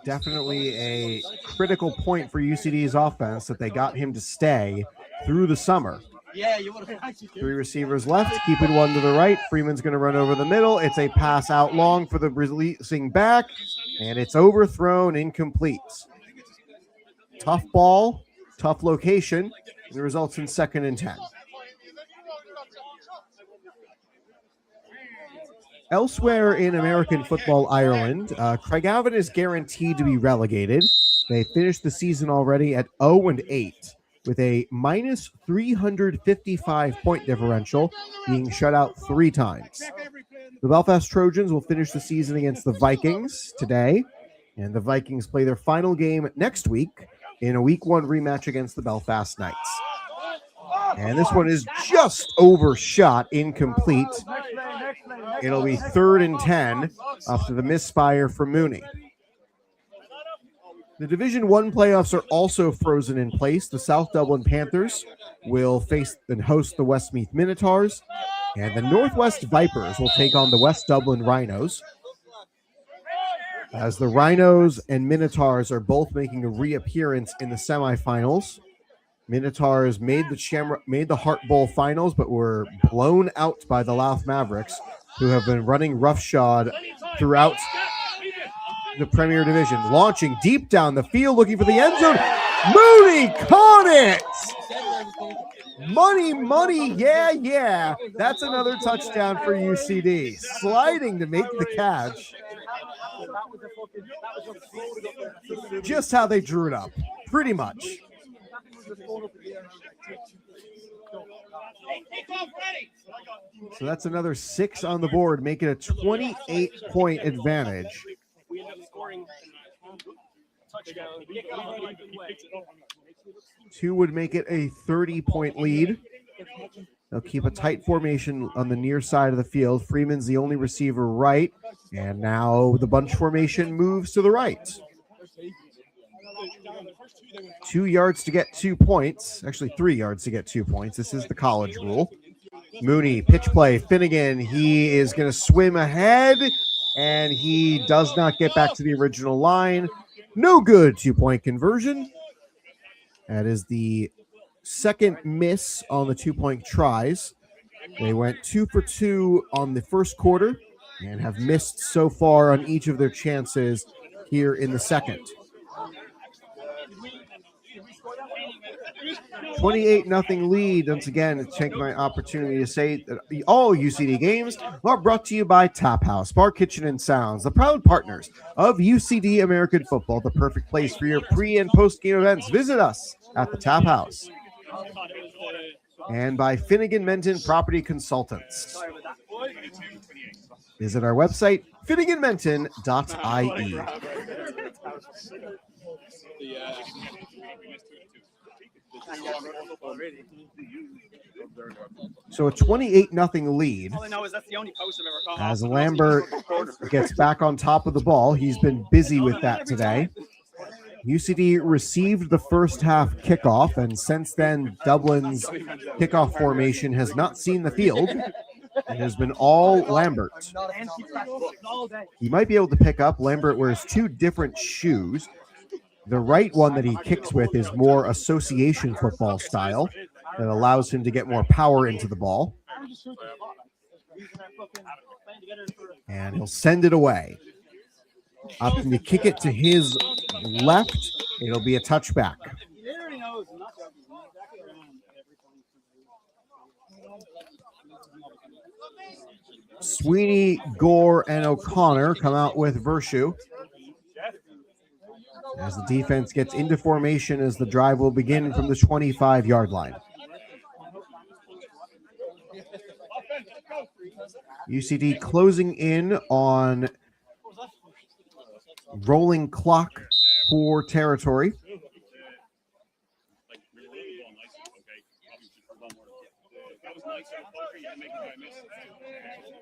Definitely a critical point for UCD's offense that they got him to stay through the summer. Yeah, you would have. 3 receivers left, keeping one to the right. Freeman's going to run over the middle. It's a pass out long for the releasing back, and it's overthrown, incomplete. Tough ball, tough location, and it results in 2nd and 10. Elsewhere in American football Ireland, Craigavon is guaranteed to be relegated. They finished the season already at 0-8 with a minus 355 point differential, being shut out 3 times. The Belfast Trojans will finish the season against the Vikings today, and the Vikings play their final game next week in a week 1 rematch against the Belfast Knights. And this one is just overshot, incomplete. It'll be 3rd and 10 after the misfire from Mooney. The Division 1 playoffs are also frozen in place. The South Dublin Panthers will face and host the Westmeath Minotaurs, and the Northwest Vipers will take on the West Dublin Rhinos. As the Rhinos and Minotaurs are both making a reappearance in the semifinals. Minotaurs made the Hart Bowl finals, but were blown out by the Louth Mavericks, who have been running roughshod throughout the Premier Division. Launching deep down the field, looking for the end zone. Mooney caught it! Money, yeah. That's another touchdown for UCD. Sliding to make the catch. Just how they drew it up, pretty much. So that's another 6 on the board, making a 28-point advantage Two would make it a 30-point lead. They'll keep a tight formation on the near side of the field. Freeman's the only receiver right. And now the bunch formation moves to the right. 2 yards to get 2 points. Actually, 3 yards to get 2 points. This is the college rule. Mooney, pitch play. Finnegan, he is going to swim ahead. And he does not get back to the original line. No good 2-point conversion. That is the second miss on the 2-point tries. They went 2 for 2 on the first quarter and have missed so far on each of their chances here in the second. 28-0 lead. Once again, take my opportunity to say that all UCD games are brought to you by Tap House, Bar, Kitchen, and Sounds, the proud partners of UCD American Football, the perfect place for your pre- and post-game events. Visit us at the Tap House. And by Finnegan Menton Property Consultants. Visit our website, finneganmenton.ie. So a 28-0 lead. All I know is that's the only post I've ever caught. As Lambert gets back on top of the ball, he's been busy with that today. UCD received the first half kickoff, and since then, Dublin's kickoff formation has not seen the field. It has been all Lambert. He might be able to pick up. Lambert wears 2 different shoes. The right one that he kicks with is more association football style that allows him to get more power into the ball. And he'll send it away. Up and you kick it to his left. It'll be a touchback. Sweeney, Gore, and O'Connor come out with Vershu. As the defense gets into formation, as the drive will begin from the 25-yard line. UCD closing in on rolling clock for territory.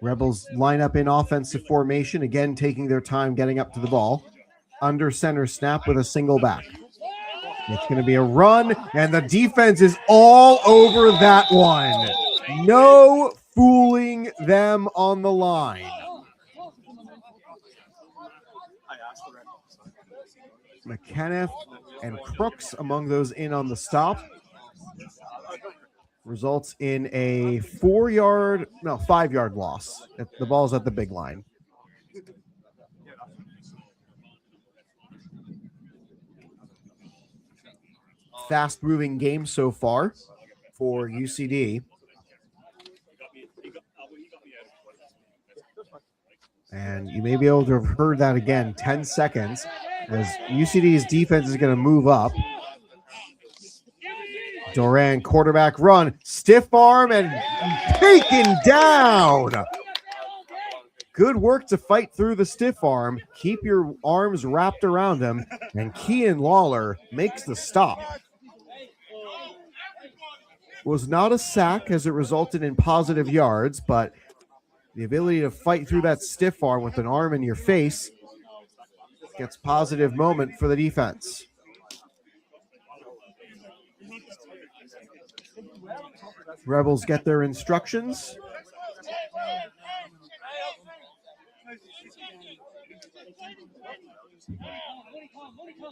Rebels line up in offensive formation, again taking their time getting up to the ball. Under center snap with a single back. It's going to be a run, and the defense is all over that one. No fooling them on the line. McKenna and Crooks among those in on the stop. Results in a 5-yard loss. The ball's at the big line. Fast-moving game so far for UCD. And you may be able to have heard that again, 10 seconds, as UCD's defense is going to move up. Duran, quarterback run, stiff arm, and taken down. Good work to fight through the stiff arm. Keep your arms wrapped around him, and Kean Lawler makes the stop. Was not a sack as it resulted in positive yards, but the ability to fight through that stiff arm with an arm in your face gets positive moment for the defense. Rebels get their instructions.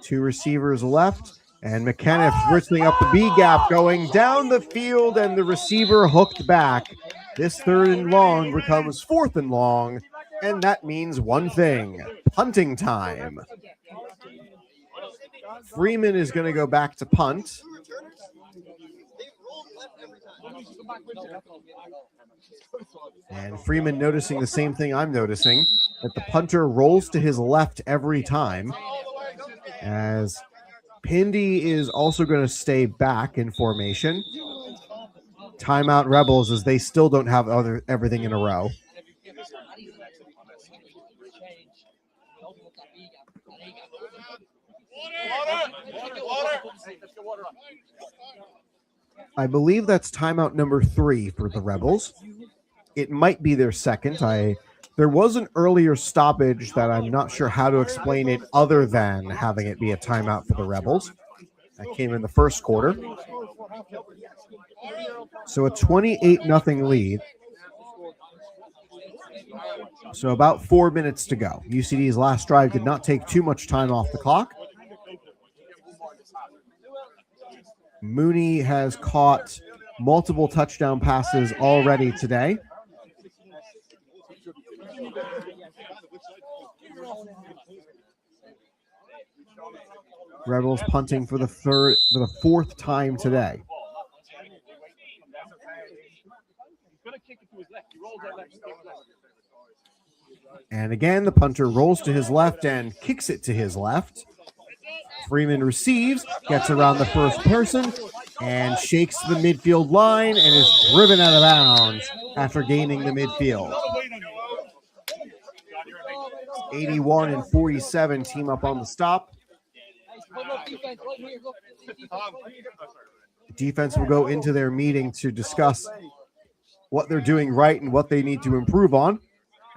Two receivers left. And McKenna brisling up the B gap, going down the field, and the receiver hooked back. This 3rd and long becomes 4th and long, and that means one thing: punting time. Freeman is going to go back to punt. And Freeman noticing the same thing I'm noticing, that the punter rolls to his left every time, as Pindy is also going to stay back in formation. Timeout Rebels, as they still don't have everything in a row. I believe that's timeout number 3 for the Rebels. It might be their second. There was an earlier stoppage that I'm not sure how to explain it other than having it be a timeout for the Rebels. That came in the first quarter. So a 28-0 lead. So about 4 minutes to go. UCD's last drive did not take too much time off the clock. Mooney has caught multiple touchdown passes already today. Rebels punting for the fourth time today. And again, the punter rolls to his left and kicks it to his left. Freeman receives, gets around the first person, and shakes the midfield line and is driven out of bounds after gaining the midfield. 81 and 47 team up on the stop. Defense will go into their meeting to discuss what they're doing right and what they need to improve on,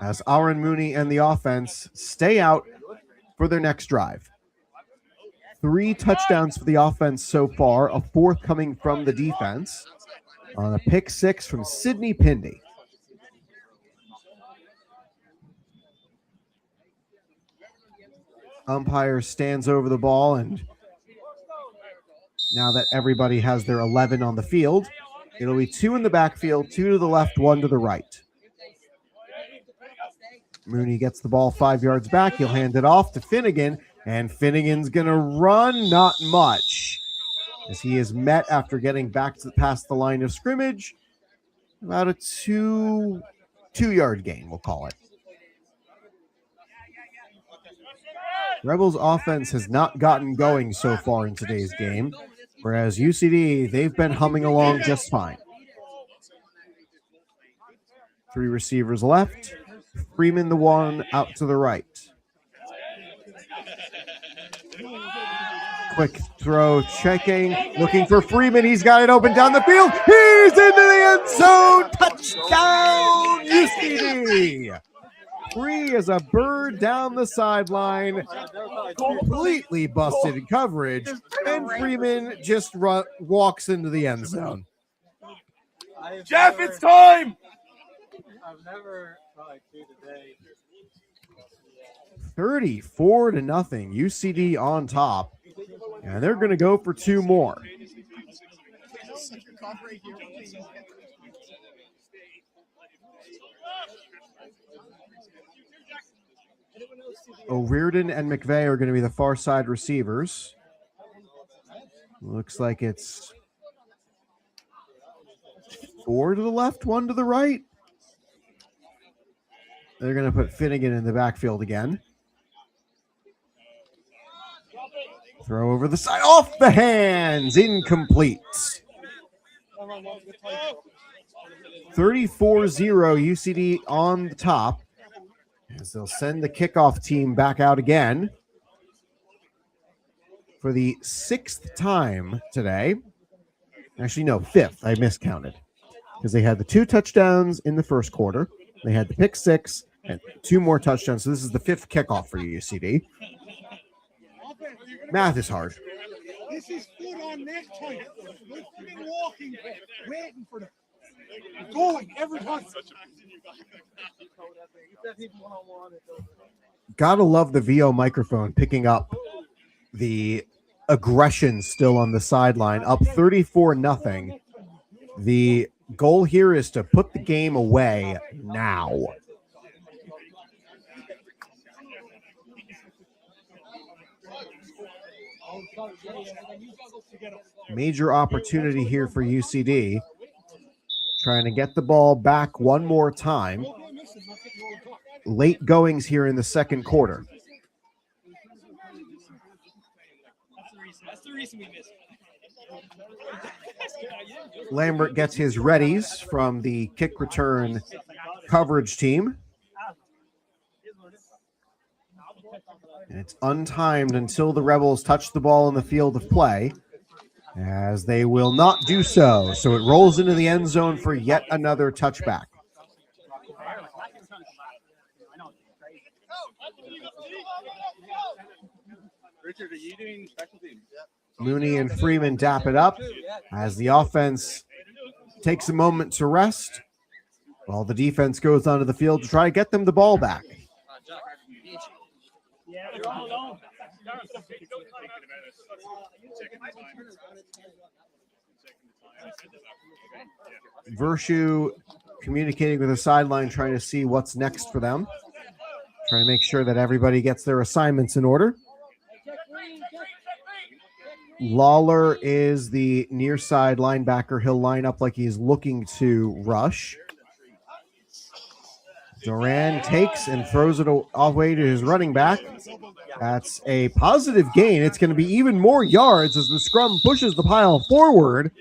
as Aaron Mooney and the offense stay out for their next drive. 3 touchdowns for the offense so far, a 4th coming from the defense on a pick 6 from Sidney Pindy. Umpire stands over the ball, and now that everybody has their 11 on the field, it'll be 2 in the backfield, 2 to the left, 1 to the right. Mooney gets the ball 5 yards back. He'll hand it off to Finnegan, and Finnegan's going to run not much as he is met after getting back past the line of scrimmage. About a two-yard gain, we'll call it. Rebels offense has not gotten going so far in today's game, whereas UCD, they've been humming along just fine. 3 receivers left. Freeman the one out to the right. Quick throw, checking, looking for Freeman. He's got it open down the field. He's into the end zone. Touchdown, UCD. Free as a bird down the sideline. Completely busted in coverage. And Freeman just walks into the end zone. Jeff, it's time. I've never tried to today. 34-0. UCD on top. And they're going to go for 2 more. O'Riordan and McVeigh are going to be the far side receivers. Looks like it's 4 to the left, 1 to the right. They're going to put Finnegan in the backfield again. Throw over the side, off the hands, incomplete. 34-0 UCD on the top, as they'll send the kickoff team back out again for the 6th time today. Actually, no, 5th. I miscounted because they had the 2 touchdowns in the first quarter. They had the pick 6 and 2 more touchdowns. So this is the 5th kickoff for UCD. Math is hard. This is foot on neck time. We're fucking walking, waiting for them. Going every time. Gotta love the VO microphone picking up the aggression still on the sideline. Up 34-0. The goal here is to put the game away now. Major opportunity here for UCD. Trying to get the ball back one more time. Late goings here in the second quarter. Lambert gets his readies from the kick return coverage team. And it's untimed until the Rebels touch the ball in the field of play. as they will not do so. So it rolls into the end zone for yet another touchback. Richard, are you doing special teams? Mooney and Freeman dap it up as the offense takes a moment to rest while the defense goes onto the field to try to get them the ball back. Vershu communicating with the sideline, trying to see what's next for them, trying to make sure that everybody gets their assignments in order. Lawler is the near side linebacker. He'll line up like he's looking to rush. Duran takes and throws it away to his running back. That's a positive gain. It's going to be even more yards as the scrum pushes the pile forward.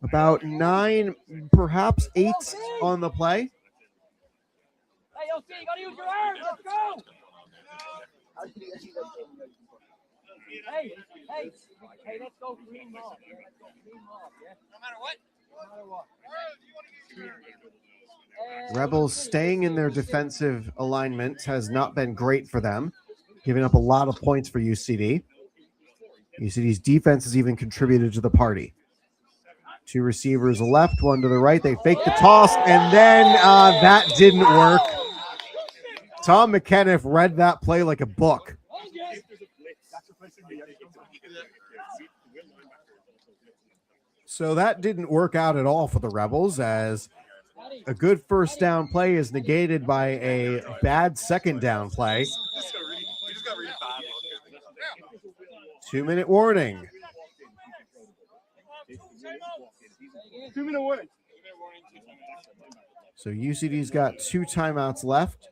About 9, perhaps 8 on the play. Hey, OC, you gotta use your arms. Let's go. Hey, let's go green mob. Yeah, let's go green mob, yeah. No matter what? No matter what. Rebels staying in their defensive alignment has not been great for them, giving up a lot of points for UCD. UCD's defense has even contributed to the party. 2 receivers left, 1 to the right. They fake the toss, and then that didn't work. Tom McKenniff read that play like a book. So that didn't work out at all for the Rebels, as a good first down play is negated by a bad second down play. 2-minute warning. 2-minute warning. So UCD's got 2 timeouts left.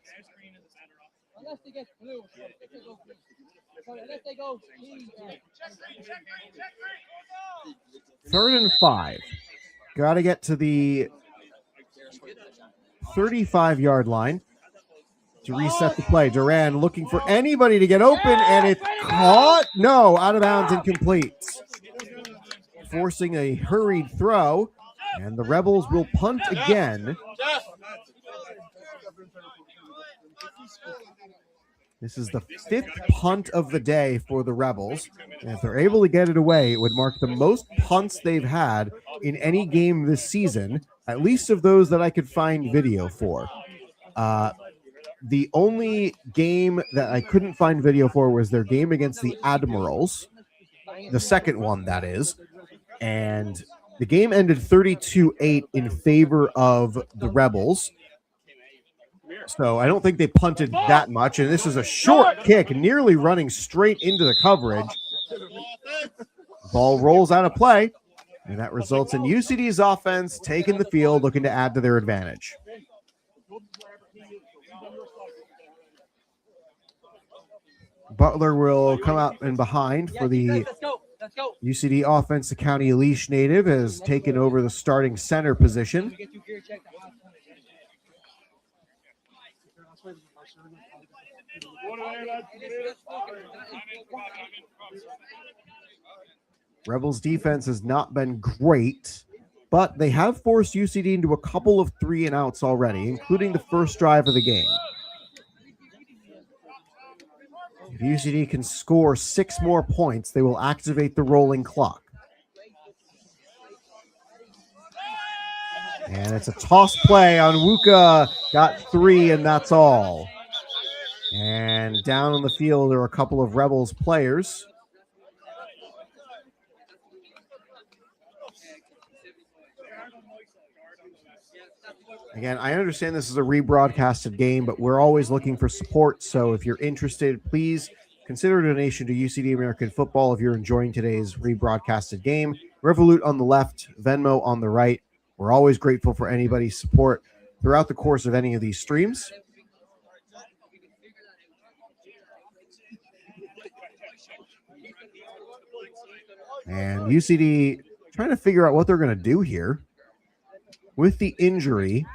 Unless they get blue. Unless they go green. 3rd and 5. Got to get to the 35-yard line to reset the play. Duran looking for anybody to get open, and it's caught. No, out of bounds, incomplete. Forcing a hurried throw, and the Rebels will punt again. This is the 5th punt of the day for the Rebels. And if they're able to get it away, it would mark the most punts they've had in any game this season, at least of those that I could find video for. The only game that I couldn't find video for was their game against the Admirals, the second one, that is. And the game ended 32-8 in favor of the Rebels. So I don't think they punted that much. And this is a short kick, nearly running straight into the coverage. Ball rolls out of play, and that results in UCD's offense taking the field, looking to add to their advantage. Butler will come out and behind for the UCD offense. The County Leash native has taken over the starting center position. Rebels defense has not been great, but they have forced UCD into a couple of 3-and-outs already, including the first drive of the game. If UCD can score 6 more points, they will activate the rolling clock. And it's a toss play on Wuka. Got 3, and that's all. And down on the field are a couple of Rebels players. Again, I understand this is a rebroadcasted game, but we're always looking for support. So if you're interested, please consider a donation to UCD American Football if you're enjoying today's rebroadcasted game. Revolut on the left, Venmo on the right. We're always grateful for anybody's support throughout the course of any of these streams. And UCD trying to figure out what they're going to do here. With the injury,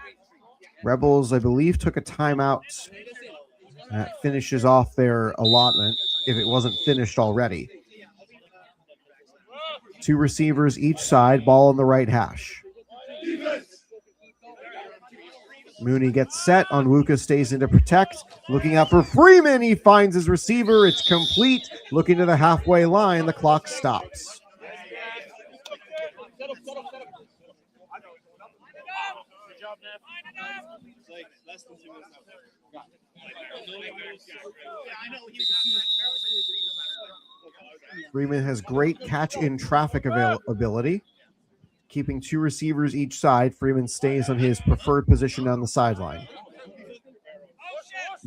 Rebels, I believe, took a timeout. That finishes off their allotment, if it wasn't finished already. 2 receivers each side, ball on the right hash. Mooney gets set. Onwuka stays in to protect. Looking out for Freeman. He finds his receiver. It's complete. Looking to the halfway line. The clock stops. Freeman has great catch in traffic ability. Keeping 2 receivers each side, Freeman stays on his preferred position on the sideline.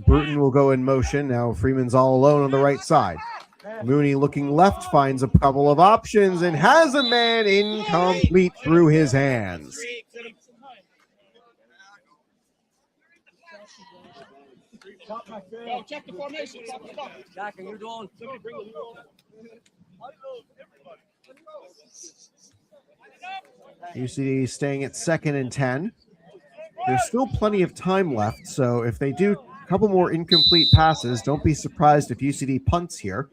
Bruton will go in motion. Now Freeman's all alone on the right side. Mooney looking left, finds a couple of options and has a man incomplete through his hands. Check the formation. Jack, are you doing? UCD staying at 2nd and 10. There's still plenty of time left, so if they do a couple more incomplete passes, don't be surprised if UCD punts here.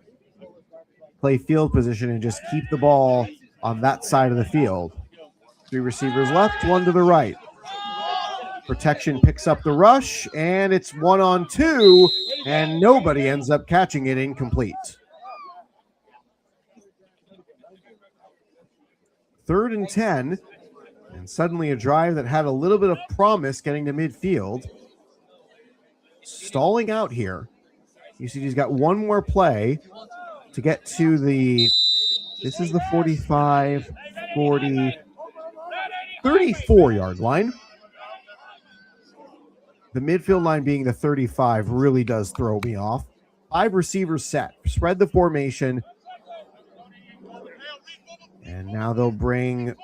Play field position and just keep the ball on that side of the field. 3 receivers left, 1 to the right. Protection picks up the rush, and it's 1-on-2, and nobody ends up catching it. Incomplete. 3rd and 10, and suddenly a drive that had a little bit of promise getting to midfield. Stalling out here. UCD's got 1 more play to get to the, this is the 45, 40, 34-yard line. The midfield line being the 35 really does throw me off. 5 receivers set. Spread the formation. And now they'll bring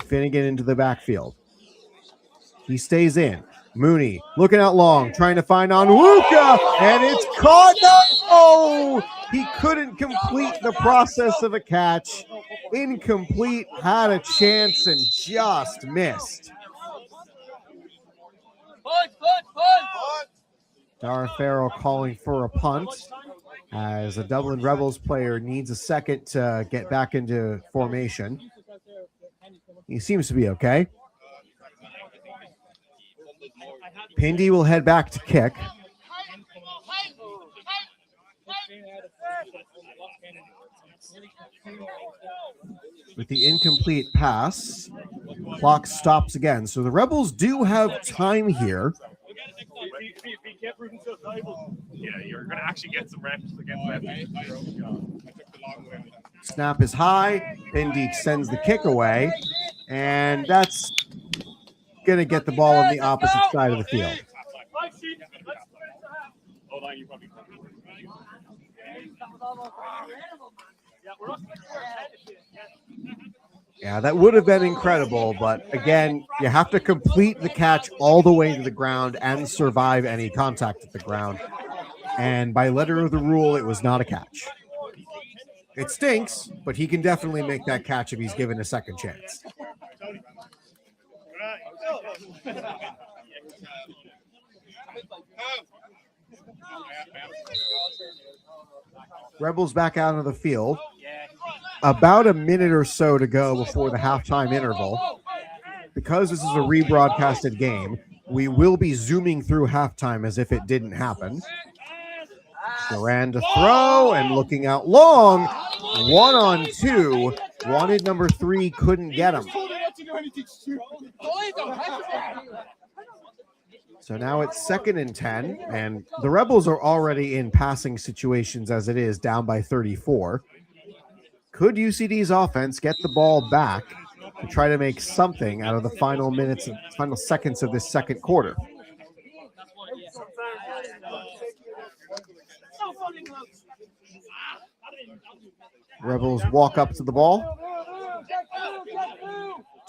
Finnegan into the backfield. He stays in. Mooney looking out long, trying to find Onwuka, and it's caught. No! He couldn't complete the process of a catch. Incomplete, had a chance and just missed. Dara Farrell calling for a punt as a Dublin Rebels player needs a second to get back into formation. He seems to be okay. Pindy will head back to kick. With the incomplete pass, clock stops again. So the Rebels do have time here. Yeah, you're going to actually get some reps against that. Snap is high. Pindy sends the kick away. And that's going to get the ball on the opposite side of the field. Yeah, that would have been incredible, but again, you have to complete the catch all the way to the ground and survive any contact at the ground. And by letter of the rule, it was not a catch. It stinks, but he can definitely make that catch if he's given a second chance. Rebels back out of the field. About a minute or so to go before the halftime interval. Because this is a rebroadcasted game, we will be zooming through halftime as if it didn't happen. Duran to throw and looking out long. 1-on-2. Wanted number 3, couldn't get him. So now it's 2nd and 10, and the Rebels are already in passing situations as it is, down by 34. Could UCD's offense get the ball back to try to make something out of the final minutes, final seconds of this second quarter? Rebels walk up to the ball.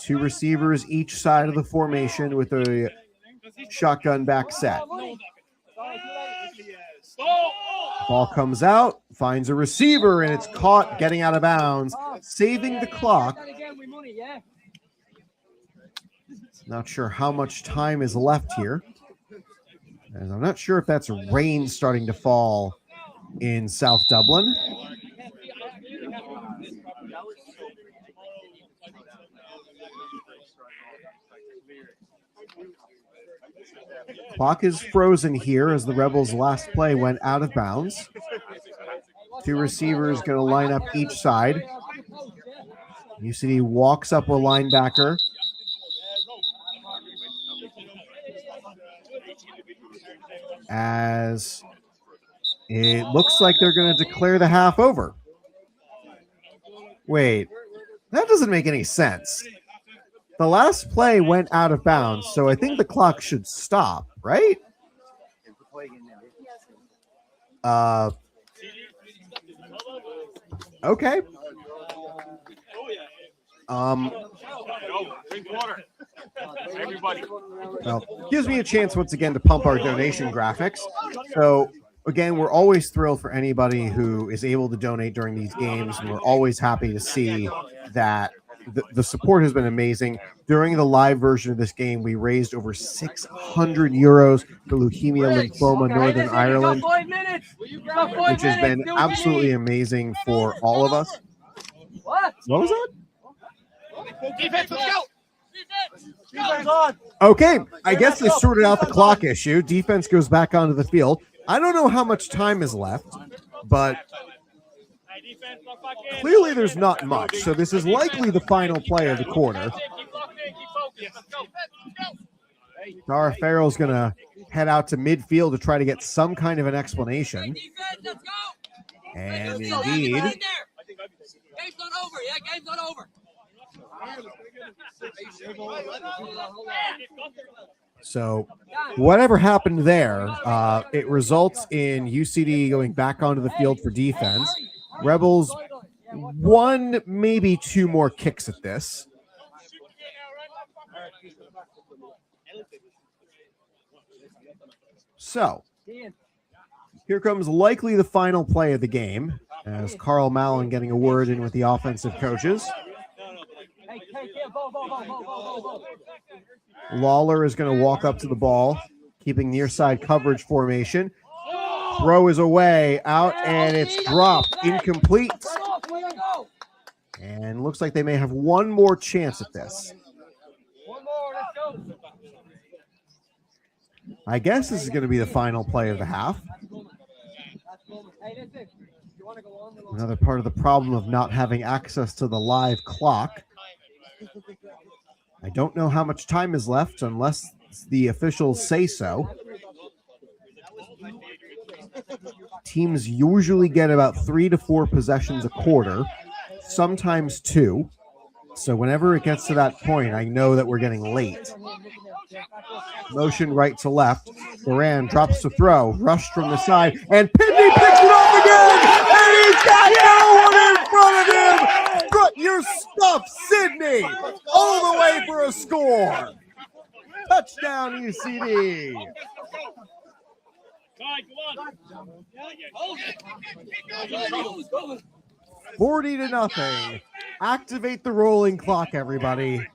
2 receivers each side of the formation with a shotgun back set. Ball comes out, finds a receiver, and it's caught getting out of bounds, saving the clock. Not sure how much time is left here. And I'm not sure if that's rain starting to fall in South Dublin. Clock is frozen here as the Rebels' last play went out of bounds. Two receivers going to line up each side. UCD walks up a linebacker. As it looks like they're going to declare the half over. Wait, that doesn't make any sense. The last play went out of bounds, so I think the clock should stop, right? Okay. Drink water. Everybody. Well, gives me a chance once again to pump our donation graphics. So again, we're always thrilled for anybody who is able to donate during these games, and we're always happy to see that the support has been amazing. During the live version of this game, we raised over 600 euros for Leukemia Lymphoma Northern Ireland, which has been absolutely amazing for all of us. What was that? Defense, let's go. Okay, I guess they sorted out the clock issue. Defense goes back onto the field. I don't know how much time is left, but clearly there's not much. So this is likely the final play of the quarter. Dara Farrell's going to head out to midfield to try to get some kind of an explanation. And indeed, Game's not over. Yeah, game's not over. so whatever happened there, it results in UCD going back onto the field for defense. Rebels, one, maybe two more kicks at this. So here comes likely the final play of the game, as Carl Mallon getting a word in with the offensive coaches. Lawler is going to walk up to the ball, keeping near side coverage formation. Throw is away, out, and it's dropped. Incomplete. And looks like they may have one more chance at this. I guess this is going to be the final play of the half. Another part of the problem of not having access to the live clock. I don't know how much time is left unless the officials say so. Teams usually get about 3 to 4 possessions a quarter, sometimes 2. So whenever it gets to that point, I know that we're getting late. Motion right to left. Duran drops the throw, rushed from the side, and Pitney picks it up again, and he's got no one in front of him. Put your stuff, Sydney, all the way for a score. Touchdown, UCD. 40-0. Activate the rolling clock, everybody.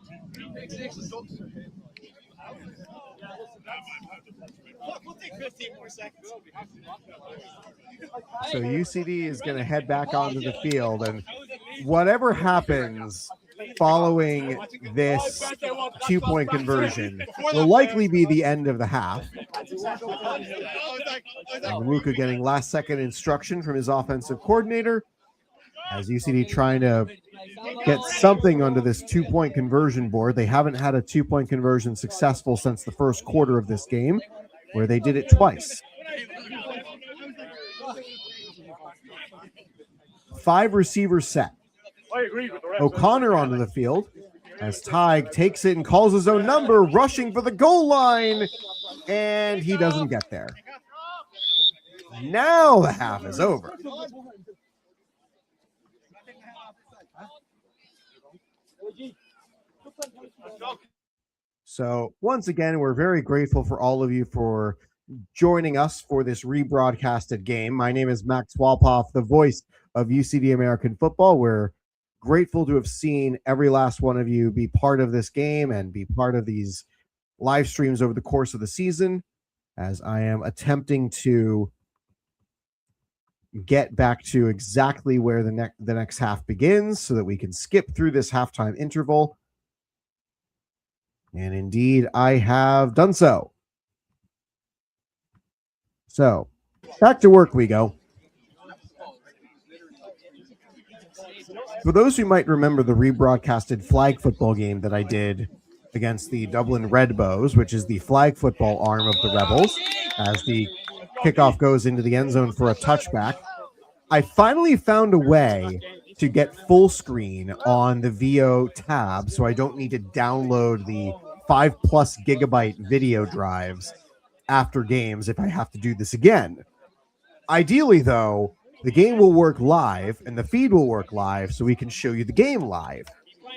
So UCD is going to head back onto the field, and whatever happens following this 2-point conversion will likely be the end of the half. And Luka getting last-second instruction from his offensive coordinator as UCD trying to get something onto this 2-point conversion board. They haven't had a 2-point conversion successful since the first quarter of this game, where they did it twice. 5 receivers set. O'Connor onto the field as Tig takes it and calls his own number, rushing for the goal line, and he doesn't get there. Now the half is over. So once again, we're very grateful for all of you for joining us for this rebroadcasted game. My name is Max Walpoff, the voice of UCD American Football. We're grateful to have seen every last one of you be part of this game and be part of these live streams over the course of the season, as I am attempting to get back to exactly where the next half begins so that we can skip through this halftime interval. And indeed, I have done so. So, back to work we go. For those who might remember the rebroadcasted flag football game that I did against the Dublin Rebels, which is the flag football arm of the Rebels, as the kickoff goes into the end zone for a touchback, I finally found a way to get full screen on the VO tab, so I don't need to download the 5+ gigabyte video drives after games if I have to do this again. Ideally, though, the game will work live and the feed will work live so we can show you the game live.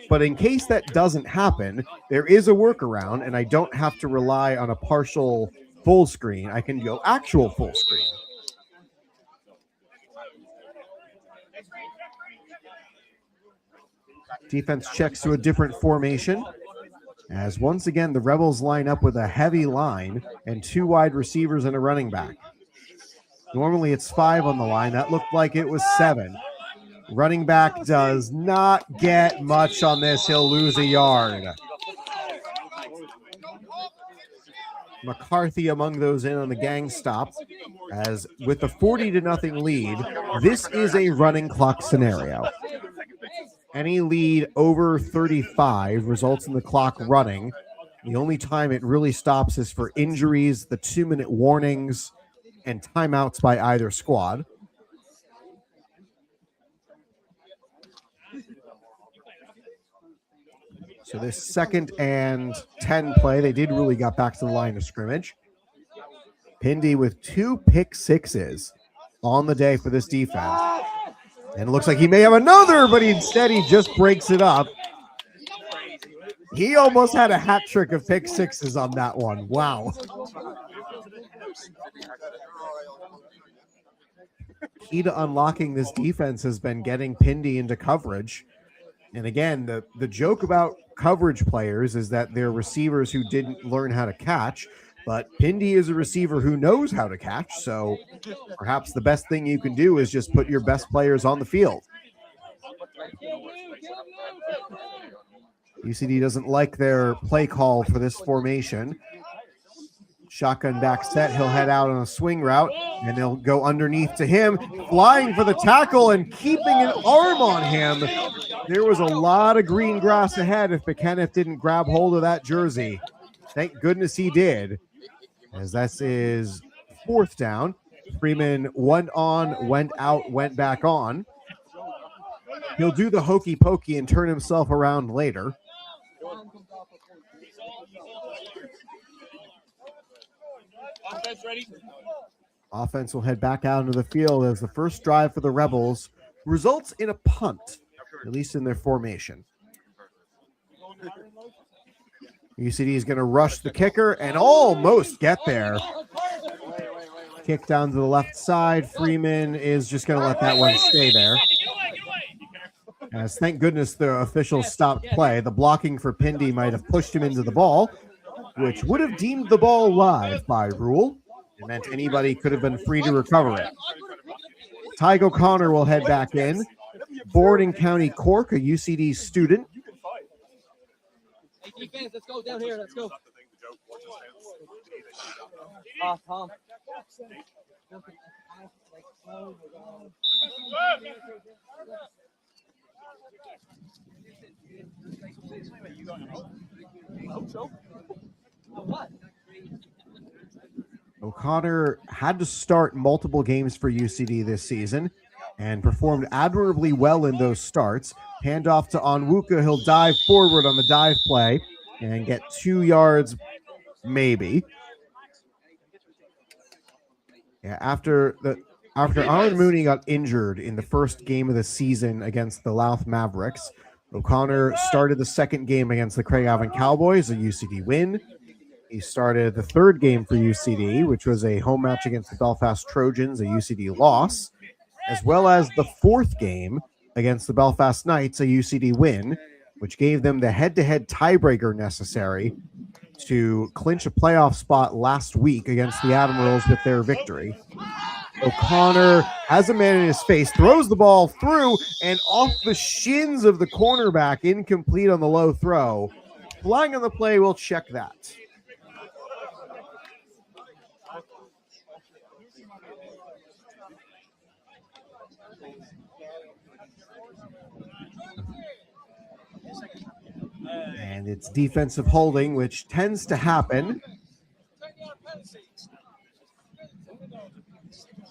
But in case that doesn't happen, there is a workaround, and I don't have to rely on a partial full screen. I can go actual full screen. Defense checks to a different formation, as once again the Rebels line up with a heavy line and 2 wide receivers and a running back. Normally it's 5 on the line. That looked like it was 7. Running back does not get much on this. He'll lose a yard. McCarthy among those in on the gang stop, as with the 40-0 lead, this is a running clock scenario. Any lead over 35 results in the clock running. The only time it really stops is for injuries, the 2-minute warnings, and timeouts by either squad. So this 2nd and 10 play, they did really got back to the line of scrimmage. Pindy with 2 pick sixes on the day for this defense. And it looks like he may have another, but instead he just breaks it up. He almost had a hat trick of pick sixes on that one. Wow. Key to unlocking this defense has been getting Pindy into coverage. And again, the joke about coverage players is that they're receivers who didn't learn how to catch, but Pindy is a receiver who knows how to catch, so perhaps the best thing you can do is just put your best players on the field. UCD doesn't like their play call for this formation. Shotgun back set, he'll head out on a swing route, and they'll go underneath to him, flying for the tackle and keeping an arm on him. There was a lot of green grass ahead if McKenniff didn't grab hold of that jersey. Thank goodness he did, as that is 4th down. Freeman went on, went out, went back on. He'll do the hokey pokey and turn himself around later. Offense will head back out into the field as the first drive for the Rebels results in a punt, at least in their formation. UCD is going to rush the kicker and almost get there. Kick down to the left side. Freeman is just going to let that one stay there. As thank goodness the officials stopped play. The blocking for Pindy might have pushed him into the ball, which would have deemed the ball live by rule. It meant anybody could have been free to recover it. Tygo O'Connor will head back in. Born in County Cork, a UCD student. Hey, defense, let's go down here. Let's go. Tom. What? O'Connor had to start multiple games for UCD this season and performed admirably well in those starts. Handoff to Onwuka. He'll dive forward on the dive play and get 2 yards, maybe. Yeah, after Aaron Mooney got injured in the first game of the season against the Louth Mavericks, O'Connor started the 2nd game against the Craigavon Cowboys, a UCD win. He started the 3rd game for UCD, which was a home match against the Belfast Trojans, a UCD loss, as well as the 4th game against the Belfast Knights, a UCD win, which gave them the head-to-head tiebreaker necessary to clinch a playoff spot last week against the Admirals with their victory. O'Connor has a man in his face, throws the ball through and off the shins of the cornerback, incomplete on the low throw. Flying on the play, we'll check that. And it's defensive holding, which tends to happen.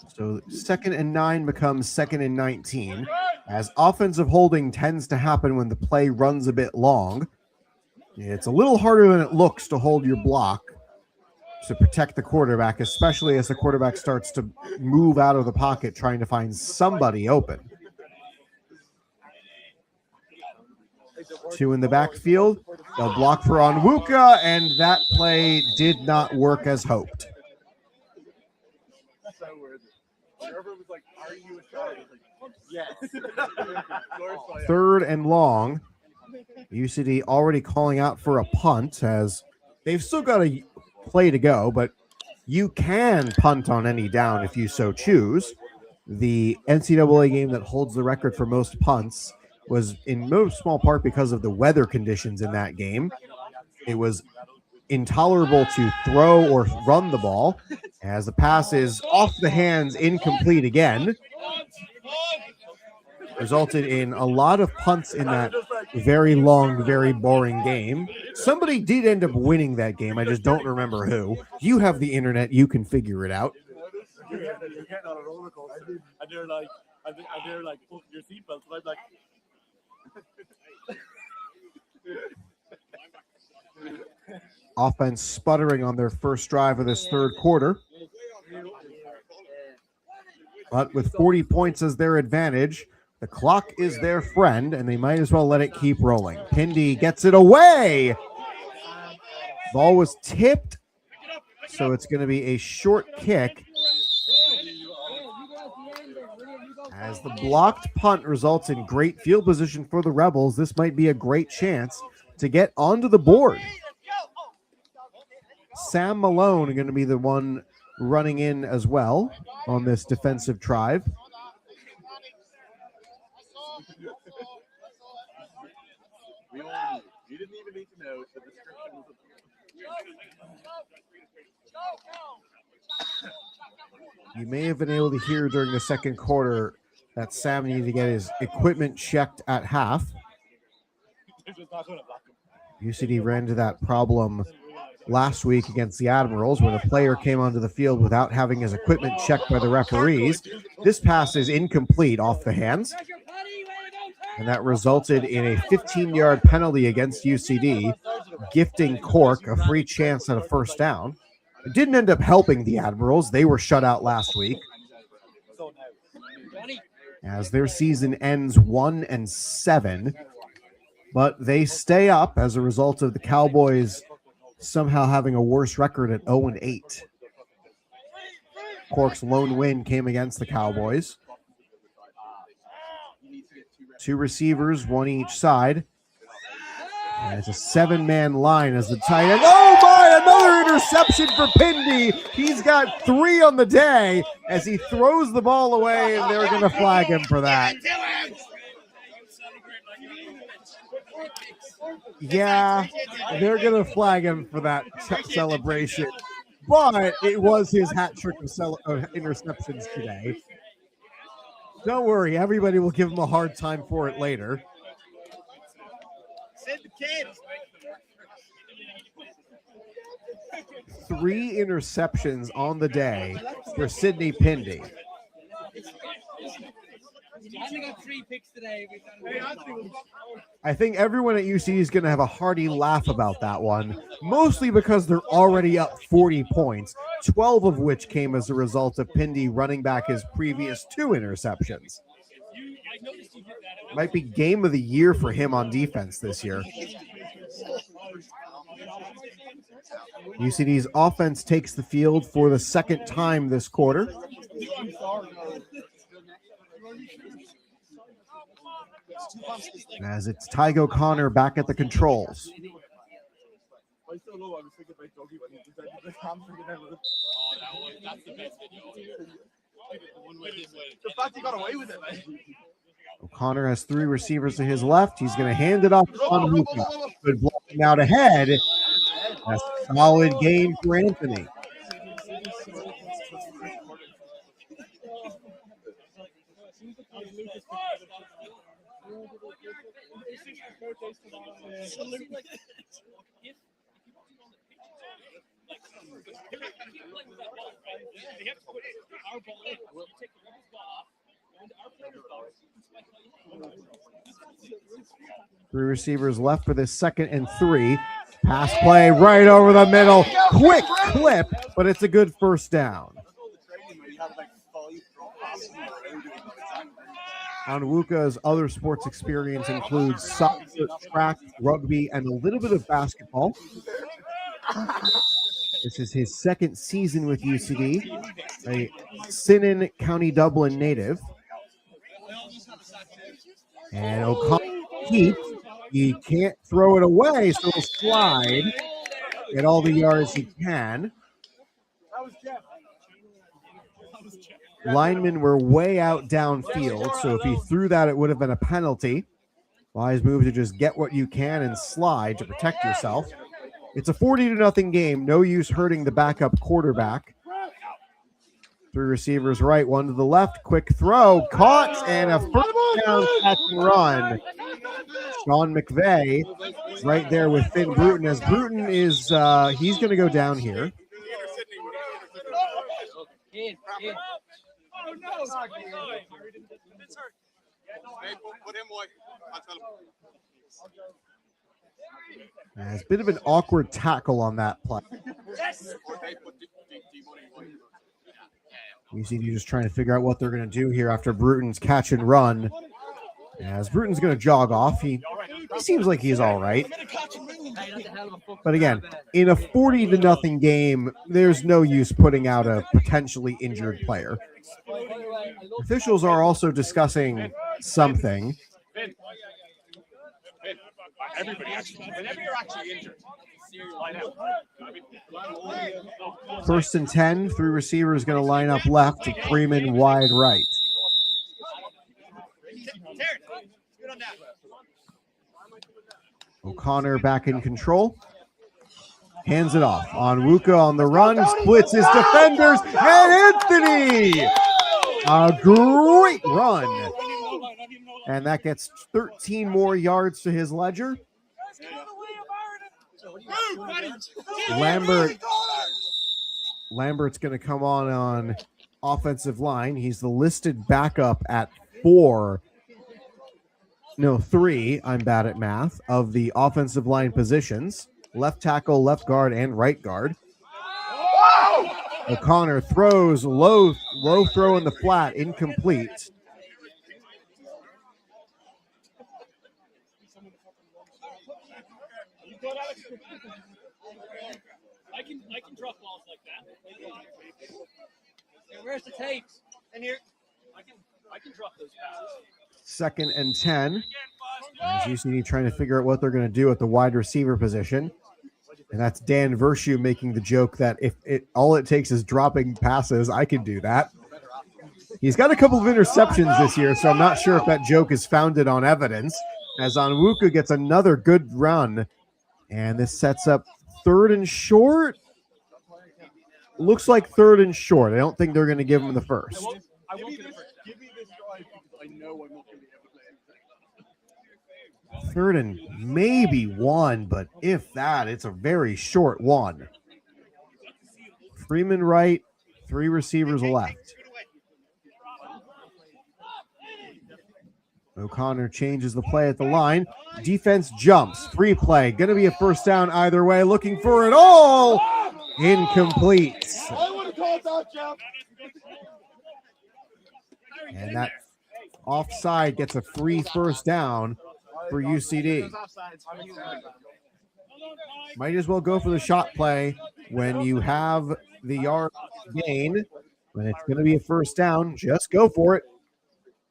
So 2nd and 9 becomes 2nd and 19, as offensive holding tends to happen when the play runs a bit long. It's a little harder than it looks to hold your block to protect the quarterback, especially as the quarterback starts to move out of the pocket trying to find somebody open. 2 in the backfield. They'll block for Onwuka, and that play did not work as hoped. Third and long. UCD already calling out for a punt, as they've still got a play to go, but you can punt on any down if you so choose. The NCAA game that holds the record for most punts was in no small part because of the weather conditions in that game. It was intolerable to throw or run the ball, as the pass is off the hands, incomplete again. Resulted in a lot of punts in that very long, very boring game. Somebody did end up winning that game. I just don't remember who. You have the internet. You can figure it out. You're getting on a roller coaster. And they're like, put your seatbelts. And I'm like, Offense sputtering on their first drive of this third quarter. But with 40 points as their advantage, the clock is their friend, and they might as well let it keep rolling. Pindy gets it away. Ball was tipped, so it's going to be a short kick, as the blocked punt results in great field position for the Rebels. This might be a great chance to get onto the board. Sam Malone going to be the one running in as well on this defensive drive. you didn't even need to know the description was You may have been able to hear during the second quarter that Sam needed to get his equipment checked at half. UCD ran into that problem last week against the Admirals, where the player came onto the field without having his equipment checked by the referees. This pass is incomplete off the hands, and that resulted in a 15-yard penalty against UCD, gifting Cork a free chance at a first down. It didn't end up helping the Admirals. They were shut out last week, as their season ends 1-7, but they stay up as a result of the Cowboys somehow having a worse record at 0-8. Cork's lone win came against the Cowboys. 2 receivers, 1 each side. And it's a 7-man line as the tight end. Oh my, another interception for Pindy. He's got 3 on the day as he throws the ball away, and they're going to flag him for that. Yeah, they're going to flag him for that celebration. But it was his hat trick of interceptions today. Don't worry, everybody will give him a hard time for it later. Send the kids. 3 interceptions on the day for Sidney Pindy. only got 3 picks today. I think everyone at UCD is going to have a hearty laugh about that one, mostly because they're already up 40 points, 12 of which came as a result of Pindy running back his previous 2 interceptions. Might be game of the year for him on defense this year. UCD's offense takes the field for the second time this quarter. As it's Tygo O'Connor back at the controls. O'Connor has 3 receivers to his left. He's going to hand it off to Onwuka. Good blocking out ahead. A solid game for Anthony. Three receivers left for this 2nd and 3. Pass play right over the middle. Quick clip, but it's a good first down. Onwuka's other sports experience includes soccer, track, rugby, and a little bit of basketball. This is his 2nd season with UCD, a Sinan, County Dublin native. And O'Connor keeps. He can't throw it away, so he'll slide, get all the yards he can. Linemen were way out downfield, so if he threw that, it would have been a penalty. Wise move to just get what you can and slide to protect yourself. It's a 40-0 game. No use hurting the backup quarterback. 3 receivers right, 1 to the left. Quick throw, caught, and a first down catch and run. Sean McVeigh right there with Finn Bruton, as Bruton is he's going to go down here. There's a bit of an awkward tackle on that play. UCD just trying to figure out what they're going to do here after Bruton's catch and run. As Bruton's going to jog off, he seems like he's all right. But again, in a 40-0 game, there's no use putting out a potentially injured player. Officials are also discussing something. Whenever you're actually injured, line out. 1st and 10, 3 receivers going to line up left, Freeman wide right. O'Connor back in control. Hands it off. Onwuka on the run, splits his defenders, and Anthony! A great run. And that gets 13 more yards to his ledger. Lambert's going to come on offensive line. He's the listed backup at 3, I'm bad at math, of the offensive line positions. Left tackle, left guard, and right guard. O'Connor throws low throw in the flat, incomplete. I can drop balls like that. Where's the tapes? And here, I can drop those passes. 2nd and 10. As UCD trying to figure out what they're going to do at the wide receiver position. And that's Dan Vershu making the joke that if all it takes is dropping passes, I can do that. He's got a couple of interceptions this year, so I'm not sure if that joke is founded on evidence. As Onwuka gets another good run. And this sets up 3rd and short. Looks like 3rd and short. I don't think they're going to give him the first. I won't get a first. Give me this drive because I know I'm not going to be able to play anything. 3rd and maybe 1, but if that, it's a very short 1. Freeman right, 3 receivers left. O'Connor changes the play at the line. Defense jumps. Free play. Going to be a first down either way. Looking for it all. Incomplete. I would have called that, Jeff. And that offside gets a free first down for UCD. Might as well go for the shot play when you have the yard gain. When it's going to be a first down, just go for it.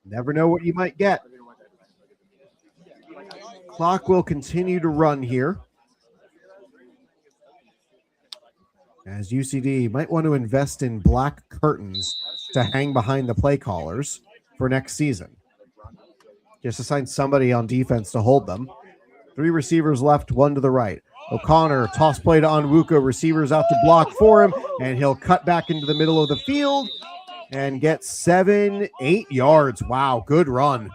Never know what you might get. Clock will continue to run here. As UCD might want to invest in black curtains to hang behind the play callers for next season. Just assign somebody on defense to hold them. 3 receivers left, 1 to the right. O'Connor, toss play to Onwuka, receivers out to block for him, and he'll cut back into the middle of the field and get 7-8 yards. Wow, good run.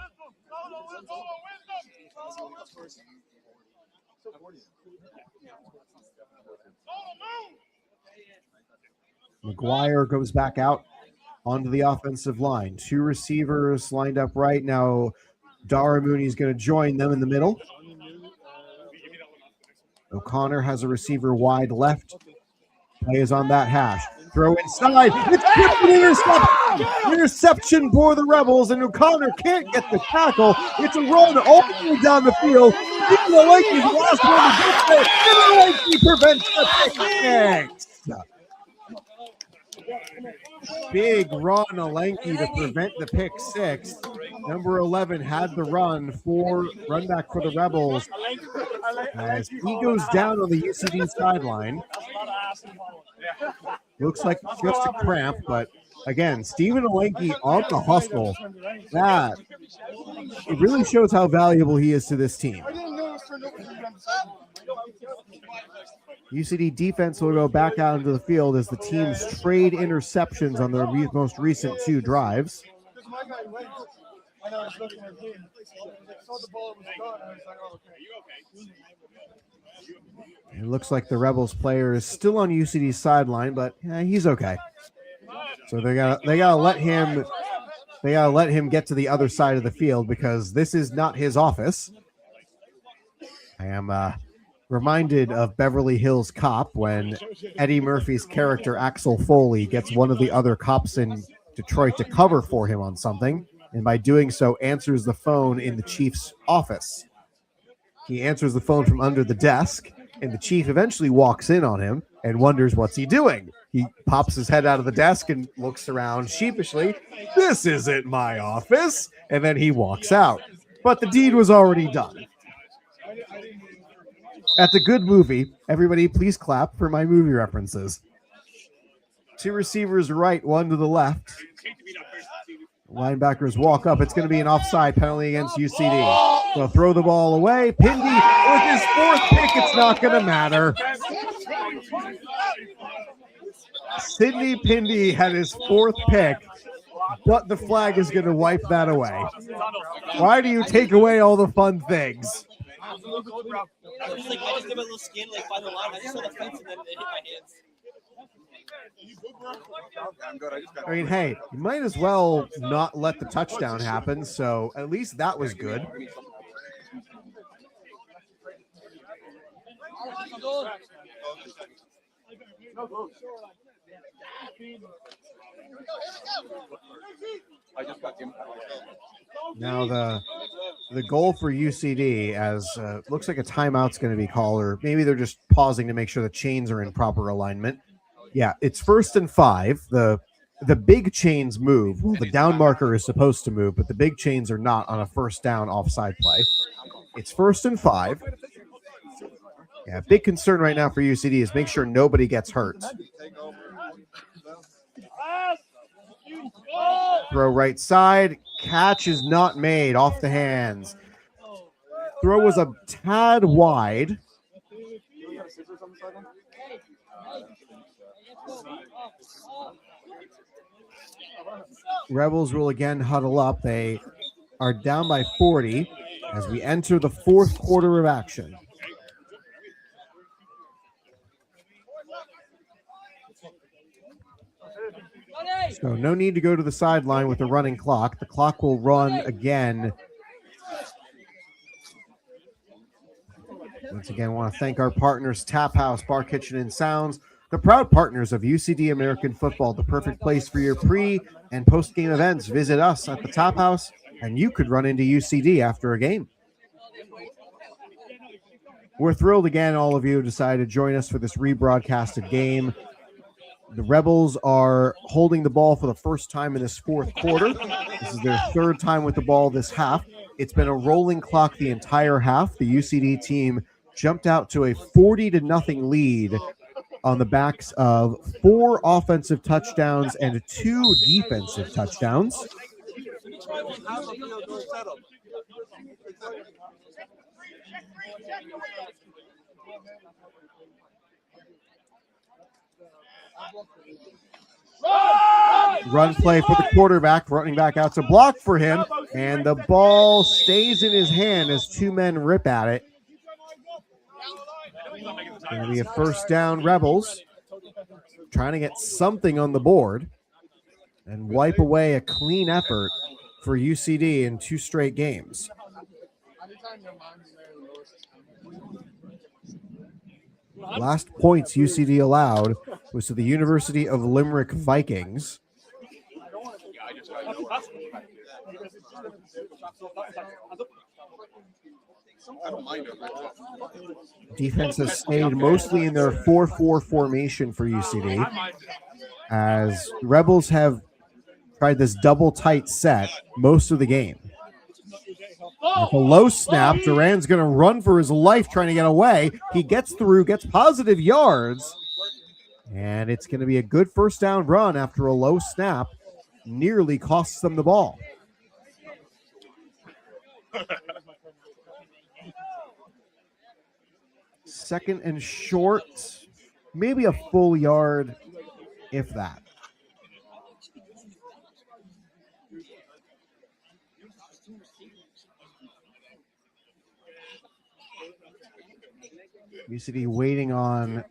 McGuire goes back out onto the offensive line. 2 receivers lined up right now. Dara Mooney's going to join them in the middle. O'Connor has a receiver wide left. Play is on that hash. Throw inside. It's an interception. Interception for the Rebels, and O'Connor can't get the tackle. It's a run all the way down the field. Stephen Olenke's the last one to get there. And Olenke prevents the pick. Big run, Olenke, to prevent the pick 6. Number 11 had the run back for the Rebels as he goes down on the UCD sideline. Looks like just a cramp, but again, Stephen Olenke on the hustle. That it really shows how valuable he is to this team. UCD defense will go back out into the field as the teams trade interceptions on their most recent 2 drives. It looks like the Rebels player is still on UCD's sideline, but he's okay. So they gotta let him get to the other side of the field because this is not his office. I am reminded of Beverly Hills Cop when Eddie Murphy's character Axel Foley gets one of the other cops in Detroit to cover for him on something, and by doing so answers the phone in the chief's office. He answers the phone from under the desk, and the chief eventually walks in on him and wonders what's he doing. He pops his head out of the desk and looks around sheepishly. This isn't my office. And then he walks out. But the deed was already done. That's a good movie. Everybody, please clap for my movie references. 2 receivers right, 1 to the left. Linebackers walk up. It's going to be an offside penalty against UCD. They'll throw the ball away. Pindy with his 4th pick. It's not going to matter. Sidney Pindy had his 4th pick, but the flag is going to wipe that away. Why do you take away all the fun things? I just gave it a little skin by the line. I just saw the fence and then it hit my hands. I mean, hey, you might as well not let the touchdown happen, so at least that was good. Now the goal for UCD, as looks like a timeout's going to be called, or maybe they're just pausing to make sure the chains are in proper alignment. Yeah, it's 1st and 5. The big chains move. Well, the down marker is supposed to move, but the big chains are not on a 1st down offside play. It's 1st and 5. Yeah, big concern right now for UCD is make sure nobody gets hurt. Throw right side. Catch is not made off the hands. Throw was a tad wide. Rebels will again huddle up. They are down by 40 as we enter the 4th quarter of action. So no need to go to the sideline with the running clock. The clock will run again. Once again, I want to thank our partners, Tap House, Bar Kitchen, and Sounds, the proud partners of UCD American Football, the perfect place for your pre- and post-game events. Visit us at the Tap House, and you could run into UCD after a game. We're thrilled again, all of you decided to join us for this rebroadcasted game. The Rebels are holding the ball for the first time in this 4th quarter. This is their 3rd time with the ball this half. It's been a rolling clock the entire half. The UCD team jumped out to a 40-0 lead on the backs of 4 offensive touchdowns and 2 defensive touchdowns. Run play for the quarterback, running back out to block for him, and the ball stays in his hand as two men rip at it. Going to be a first down, Rebels, trying to get something on the board and wipe away a clean effort for UCD in 2 straight games. Last points UCD allowed was to the University of Limerick Vikings. Defense has stayed mostly in their 4-4 formation for UCD, as Rebels have tried this double tight set most of the game. With a low snap, Duran's going to run for his life trying to get away. He gets through, gets positive yards, and it's going to be a good first down run after a low snap. Nearly costs them the ball. Second and short, maybe a full yard, if that. UCD waiting on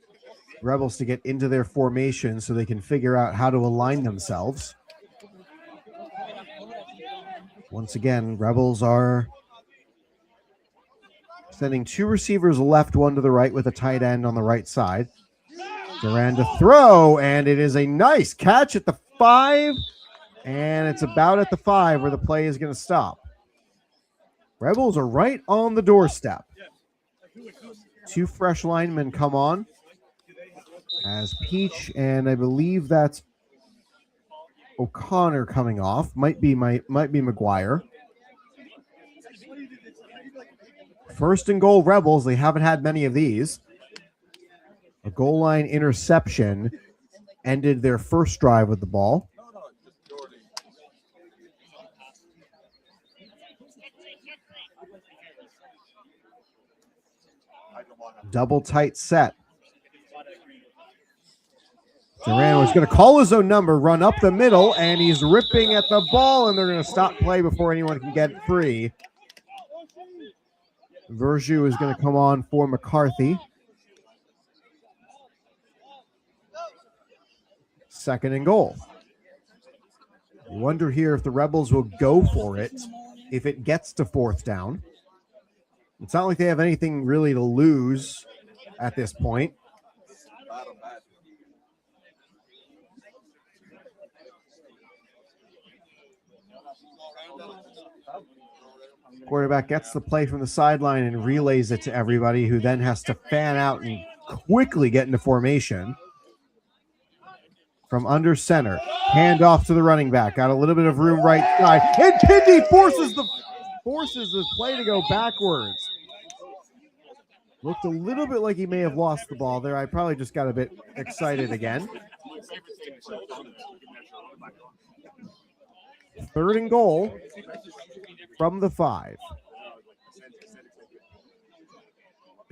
Rebels to get into their formation so they can figure out how to align themselves. Once again, Rebels are sending 2 receivers left, 1 to the right with a tight end on the right side. Duran to throw, and it is a nice catch at the 5, and it's about at the 5 where the play is going to stop. Rebels are right on the doorstep. 2 fresh linemen come on as Peach, and I believe that's O'Connor coming off. Might be McGuire. First and goal, Rebels. They haven't had many of these. A goal line interception ended their first drive with the ball. Double tight set. Duran was going to call his own number, run up the middle, and he's ripping at the ball, and they're going to stop play before anyone can get it free. Verju is going to come on for McCarthy. Second and goal. You wonder here if the Rebels will go for it if it gets to 4th down. It's not like they have anything really to lose at this point. Quarterback gets the play from the sideline and relays it to everybody, who then has to fan out and quickly get into formation. From under center, hand off to the running back. Got a little bit of room right side, and Pindy forces the play to go backwards. Looked a little bit like he may have lost the ball there. I probably just got a bit excited again. 3rd and goal from the 5.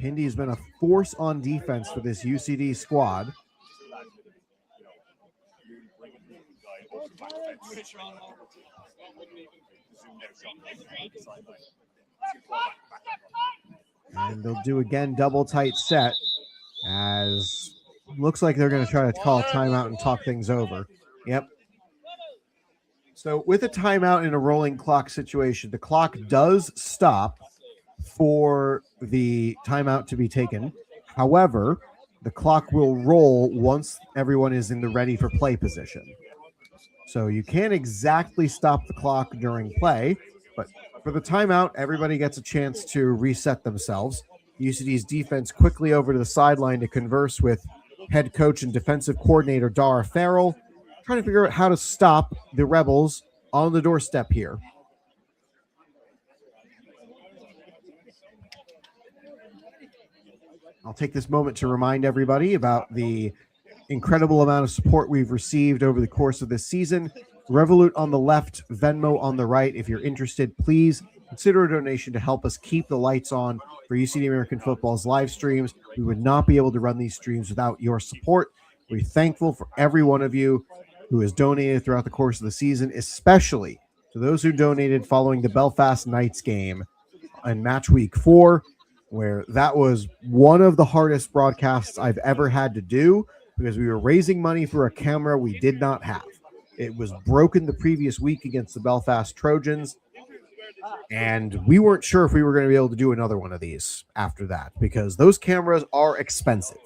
Pindy's been a force on defense for this UCD squad. And they'll do again double tight set, as looks like they're going to try to call a timeout and talk things over. Yep. So with a timeout in a rolling clock situation, the clock does stop for the timeout to be taken. However, the clock will roll once everyone is in the ready for play position. So you can't exactly stop the clock during play, but for the timeout, everybody gets a chance to reset themselves. UCD's defense quickly over to the sideline to converse with head coach and defensive coordinator Dara Farrell, trying to figure out how to stop the Rebels on the doorstep here. I'll take this moment to remind everybody about the incredible amount of support we've received over the course of this season. Revolut on the left, Venmo on the right. If you're interested, please consider a donation to help us keep the lights on for UCD American Football's live streams. We would not be able to run these streams without your support. We're thankful for every one of you who has donated throughout the course of the season, especially to those who donated following the Belfast Knights game in match week 4, where that was one of the hardest broadcasts I've ever had to do because we were raising money for a camera we did not have. It was broken the previous week against the Belfast Trojans, and we weren't sure if we were going to be able to do another one of these after that because those cameras are expensive.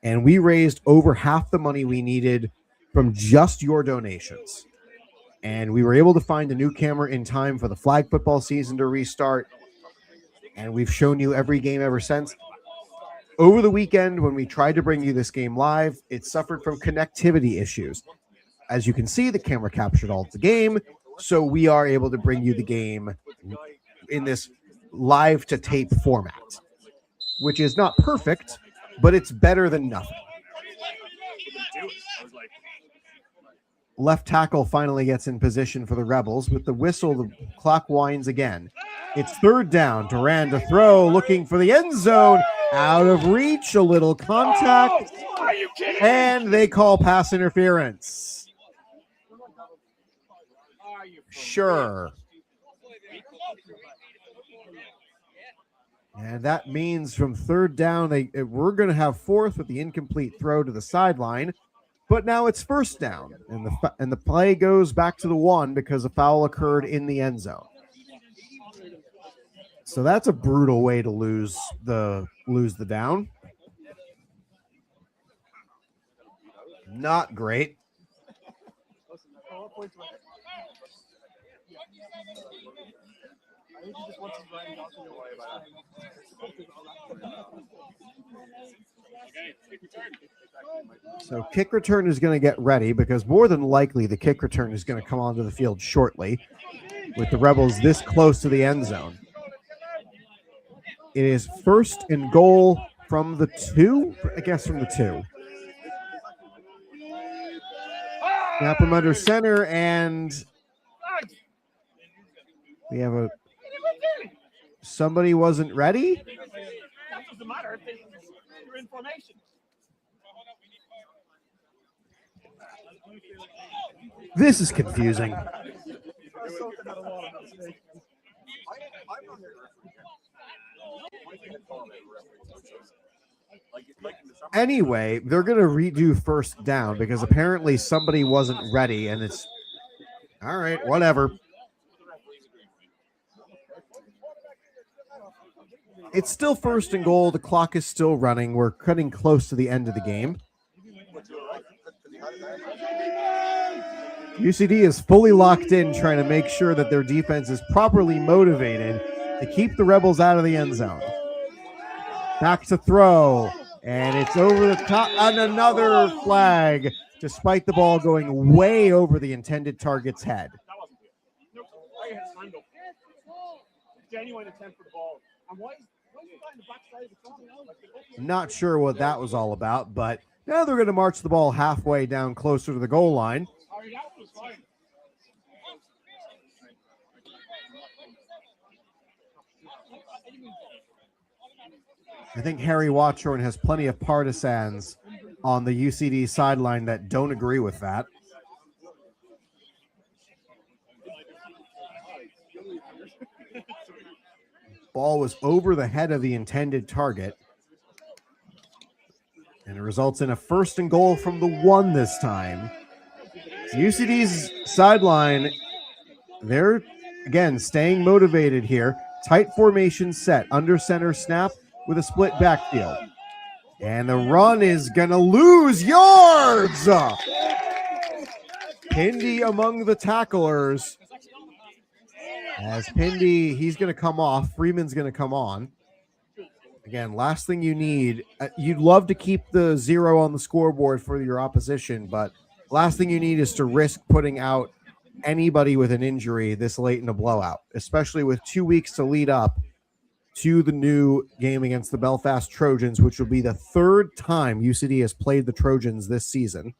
And we raised over half the money we needed from just your donations. And we were able to find a new camera in time for the flag football season to restart. And we've shown you every game ever since. Over the weekend, when we tried to bring you this game live, it suffered from connectivity issues. As you can see, the camera captured all of the game. So we are able to bring you the game in this live to tape format, which is not perfect, but it's better than nothing. Left tackle finally gets in position for the Rebels. With the whistle, the clock winds again. It's third down. Duran to throw, looking for the end zone. Out of reach, a little contact. And they call pass interference. Sure. And that means from third down, we're going to have fourth with the incomplete throw to the sideline. But now it's first down, and the play goes back to the 1 because a foul occurred in the end zone. So that's a brutal way to lose the down. Not great. So kick return is going to get ready because more than likely the kick return is going to come onto the field shortly with the Rebels this close to the end zone. It is first and goal from the 2, I guess from the 2. Snap from under center, and we have somebody wasn't ready. That doesn't matter if you're in formation. This is confusing. Anyway, they're going to redo first down because apparently somebody wasn't ready, and it's all right, whatever. It's still first and goal. The clock is still running. We're cutting close to the end of the game. UCD is fully locked in, trying to make sure that their defense is properly motivated to keep the Rebels out of the end zone. Back to throw, and it's over the top, and another flag, despite the ball going way over the intended target's head. That wasn't good. Nope. I had his hand up. Genuine attempt for the ball. And why is he flying the backside of the cross? Not sure what that was all about, but now they're going to march the ball halfway down closer to the goal line. That was fine. I think Harry Watchorn has plenty of partisans on the UCD sideline that don't agree with that. Ball was over the head of the intended target. And it results in a first and goal from the 1 this time. UCD's sideline, they're, again, staying motivated here. Tight formation set, under center snap with a split backfield. And the run is going to lose yards. Pindy among the tacklers. As Pindy, he's going to come off. Freeman's going to come on. Again, last thing you need, you'd love to keep the 0 on the scoreboard for your opposition, but last thing you need is to risk putting out anybody with an injury this late in a blowout, especially with 2 weeks to lead up to the new game against the Belfast Trojans, which will be the 3rd time UCD has played the Trojans this season.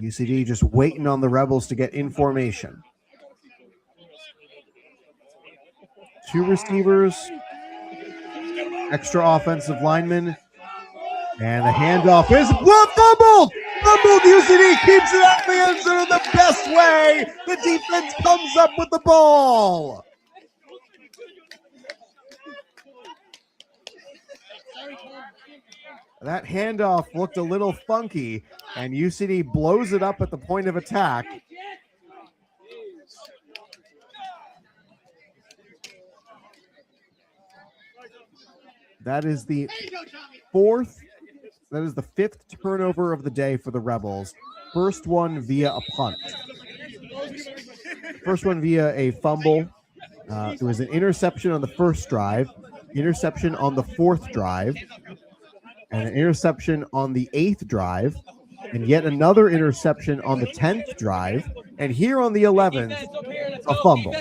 UCD just waiting on the Rebels to get in formation. 2 receivers, extra offensive linemen, and the handoff is fumbled! Fumbled! UCD keeps it out the end zone in the best way. The defense comes up with the ball. That handoff looked a little funky, and UCD blows it up at the point of attack. That is the fifth turnover of the day for the Rebels. First one via a punt. First one via a fumble. There was an interception on the first drive, interception on the fourth drive, and an interception on the 8th drive, and yet another interception on the 10th drive, and here on the 11th, a fumble.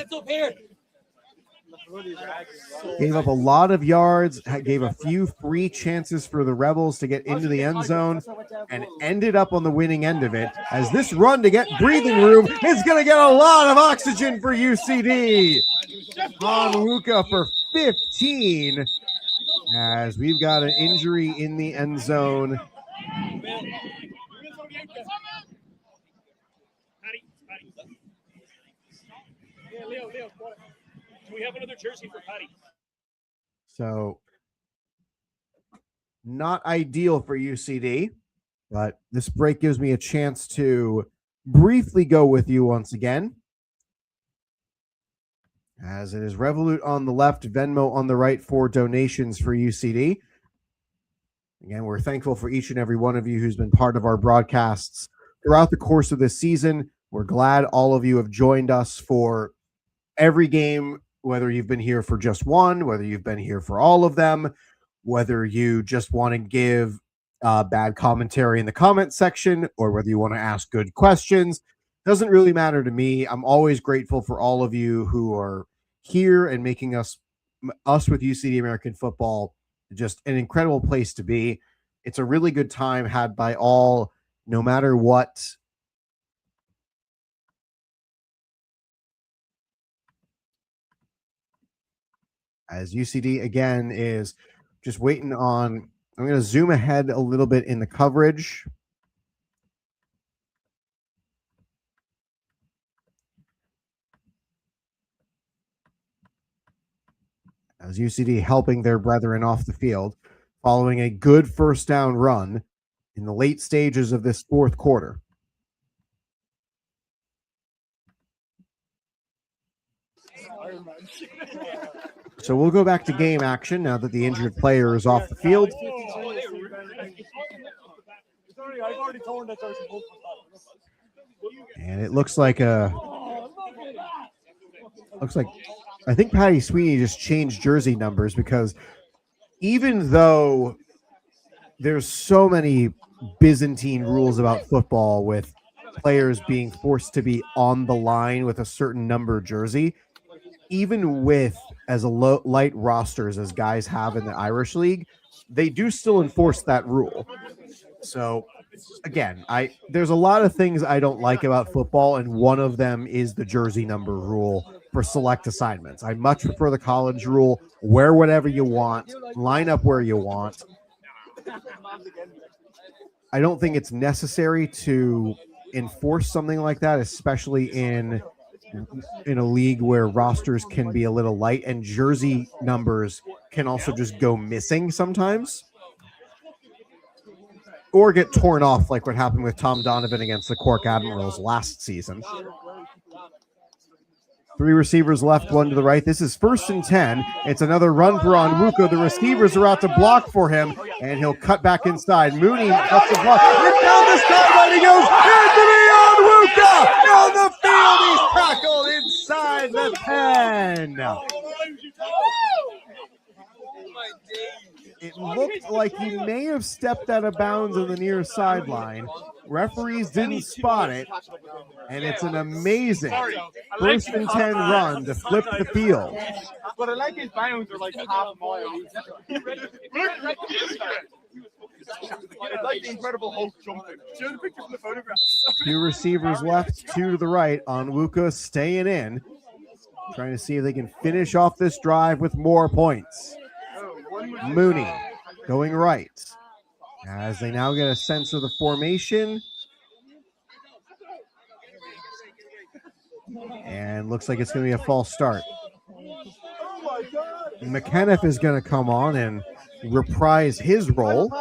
Gave up a lot of yards, gave a few free chances for the Rebels to get into the end zone, and ended up on the winning end of it, as this run to get breathing room is going to get a lot of oxygen for UCD. Onwuka for 15, as we've got an injury in the end zone. Do we have another jersey for Patty? So, not ideal for UCD, but this break gives me a chance to briefly go with you once again. As it is Revolut on the left, Venmo on the right for donations for UCD. Again, we're thankful for each and every one of you who's been part of our broadcasts throughout the course of this season. We're glad all of you have joined us for every game, whether you've been here for just one, whether you've been here for all of them, whether you just want to give bad commentary in the comment section, or whether you want to ask good questions. Doesn't really matter to me. I'm always grateful for all of you who are here and making us with UCD American Football just an incredible place to be. It's a really good time had by all, no matter what. As UCD again is just waiting on, I'm going to zoom ahead a little bit in the coverage. As UCD helping their brethren off the field, following a good first down run in the late stages of this fourth quarter. So we'll go back to game action now that the injured player is off the field. And it looks like I think Patty Sweeney just changed jersey numbers, because even though there's so many Byzantine rules about football with players being forced to be on the line with a certain number jersey, even with as light rosters as guys have in the Irish League, they do still enforce that rule. So again, there's a lot of things I don't like about football, and one of them is the jersey number rule for select assignments. I much prefer the college rule: wear whatever you want, line up where you want. I don't think it's necessary to enforce something like that, especially in a league where rosters can be a little light and jersey numbers can also just go missing sometimes, or get torn off like what happened with Tom Donovan against the Cork Admirals last season. 3 receivers left, 1 to the right. This is 1st and 10. It's another run for Onwuka. The receivers are out to block for him, and he'll cut back inside. Mooney cuts the block. And down this sideline he goes. Anthony Onwuka on the field. He's tackled inside the 10. It looked like he may have stepped out of bounds on the near sideline. Referees didn't spot it, and it's an amazing 1st and 10 run to flip the field. But I like his bounds are like half a mile. It's like the Incredible Hulk jumping. Show the picture from the photographs. 2 receivers left, 2 to the right. Onwuka staying in, trying to see if they can finish off this drive with more points. Mooney going right as they now get a sense of the formation. And looks like it's going to be a false start. McKenniff is going to come on and reprise his role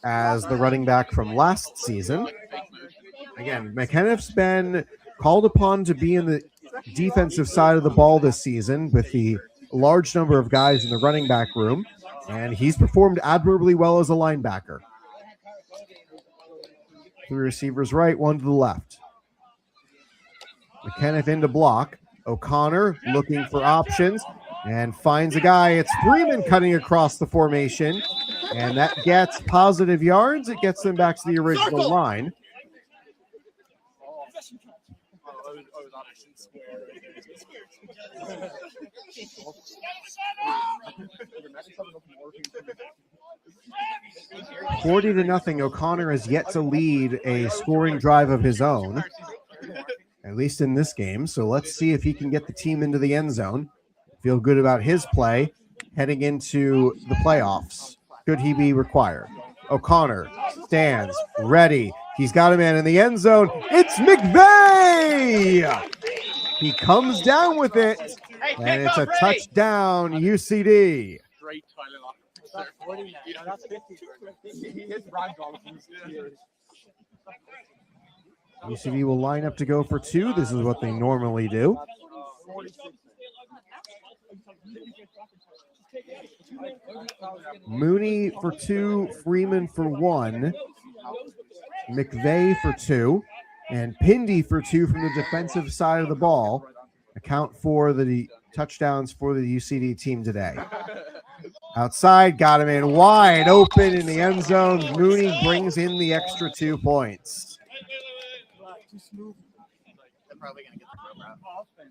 as the running back from last season. Again, McKenniff's been called upon to be in the defensive side of the ball this season with the large number of guys in the running back room, and he's performed admirably well as a linebacker. 3 receivers right, 1 to the left. McKenniff into block. O'Connor looking for options and finds a guy. It's Freeman cutting across the formation, and that gets positive yards. It gets them back to the original line. $40-0. O'Connor has yet to lead a scoring drive of his own, at least in this game. So let's see if he can get the team into the end zone. Feel good about his play heading into the playoffs. Could he be required? O'Connor stands ready. He's got a man in the end zone. It's McVeigh! He comes down with it, and it's a touchdown, UCD. Great Tyler Lockett. That's 50. He hit ragdoll from his ears. UCD will line up to go for 2. This is what they normally do. Mooney for 2, Freeman for 1, McVeigh for 2, and Pindy for 2 from the defensive side of the ball account for the touchdowns for the UCD team today. Outside, got him in wide open in the end zone. Mooney brings in the extra 2 points.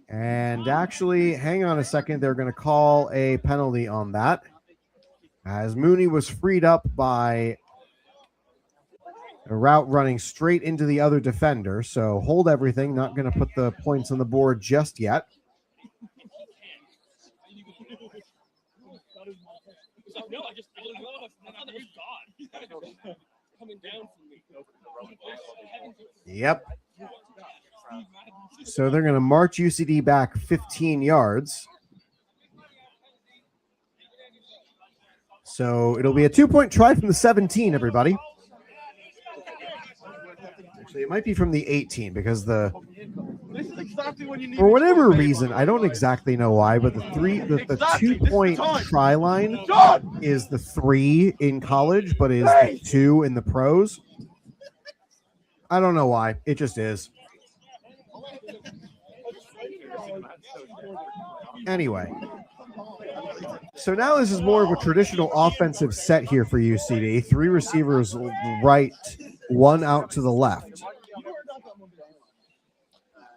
And actually, hang on a second, they're going to call a penalty on that, as Mooney was freed up by a route running straight into the other defender. So hold everything, not going to put the points on the board just yet. No, I just fell in love, and I was God. Coming down from me. Yep. So they're going to march UCD back 15 yards. So it'll be a 2-point try from the 17, everybody. Actually, it might be from the 18 because This is exactly when you need for whatever reason, I don't exactly know why, but the 2-point try line is the 3 in college, but is the 2 in the pros. I don't know why. It just is. Anyway, so now this is more of a traditional offensive set here for UCD. 3 receivers right, 1 out to the left.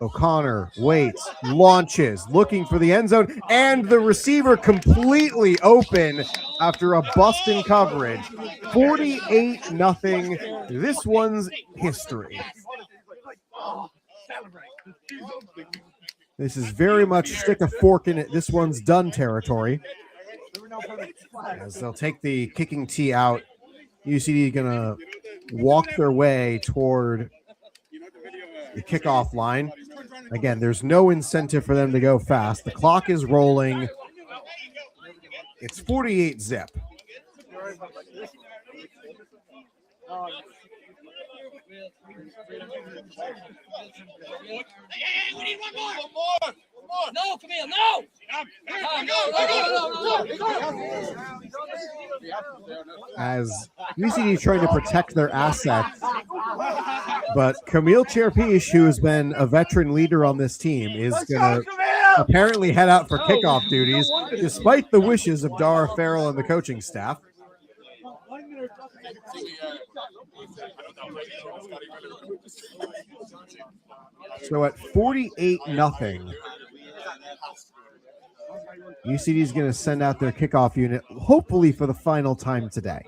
O'Connor waits, launches, looking for the end zone, and the receiver completely open after a bust in coverage. 48-0. This one's history. This is very much stick a fork in it. This one's done territory. As they'll take the kicking tee out, UCD going to walk their way toward the kickoff line. Again, there's no incentive for them to go fast. The clock is rolling. It's 48-0. Hey, we need one more. No, Camille, no. As UCD is trying to protect their assets, but Camille Cherpiche, who has been a veteran leader on this team, is going to apparently head out for kickoff duties, despite the wishes of Dara Farrell and the coaching staff. So at 48-0, UCD is going to send out their kickoff unit, hopefully for the final time today.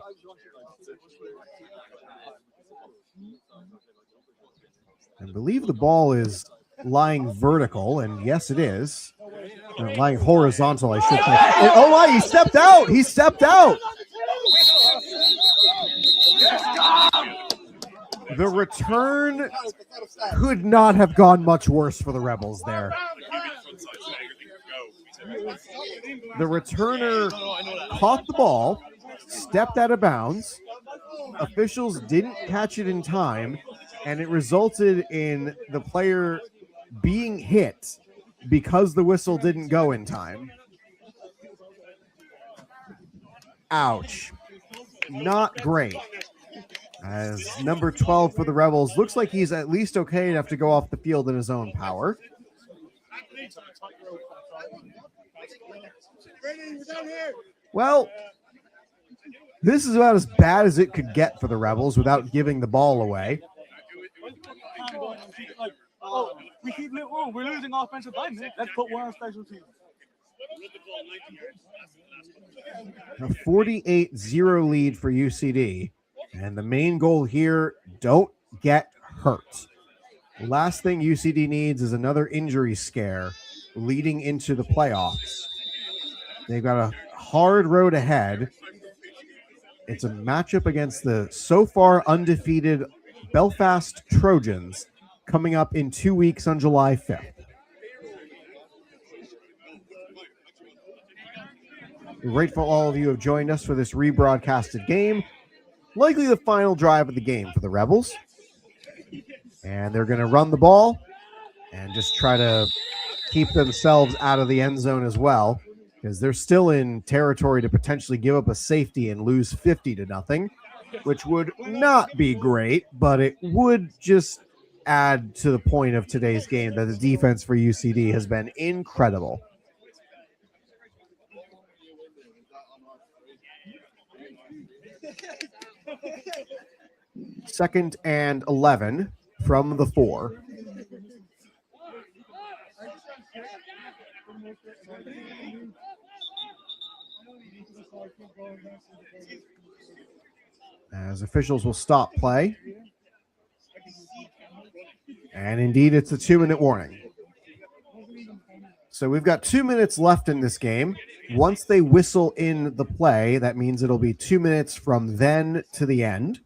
I believe the ball is lying vertical, and yes, it is. Lying horizontal, I should say. Oh my, he stepped out! He stepped out! The return could not have gone much worse for the Rebels there. The returner caught the ball, stepped out of bounds. Officials didn't catch it in time, and it resulted in the player being hit because the whistle didn't go in time. Ouch. Not great. As number 12 for the Rebels, looks like he's at least okay enough to go off the field in his own power. Well, this is about as bad as it could get for the Rebels without giving the ball away. We keep we're losing offensive linemen. Let's put one on special teams. A 48-0 lead for UCD. And the main goal here, don't get hurt. The last thing UCD needs is another injury scare leading into the playoffs. They've got a hard road ahead. It's a matchup against the so far undefeated Belfast Trojans coming up in 2 weeks on July 5th. We're grateful all of you have joined us for this rebroadcasted game. Likely the final drive of the game for the Rebels. And they're going to run the ball and just try to keep themselves out of the end zone as well, because they're still in territory to potentially give up a safety and lose 50-0, which would not be great, but it would just add to the point of today's game that the defense for UCD has been incredible. Second and 11 from the 4. As officials will stop play. And indeed, it's a 2-minute warning. So we've got 2 minutes left in this game. Once they whistle in the play, that means it'll be 2 minutes from then to the end.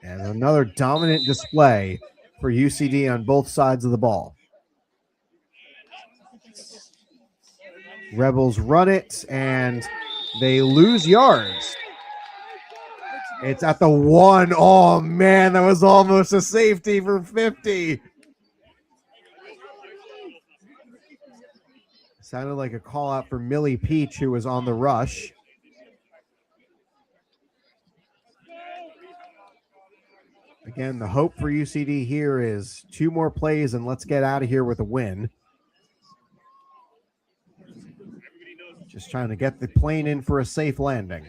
And another dominant display for UCD on both sides of the ball. Rebels run it, and they lose yards. It's at the 1. Oh, man, that was almost a safety for 50. Sounded like a call out for Millie Peach, who was on the rush. Again, the hope for UCD here is 2 more plays and let's get out of here with a win. Just trying to get the plane in for a safe landing.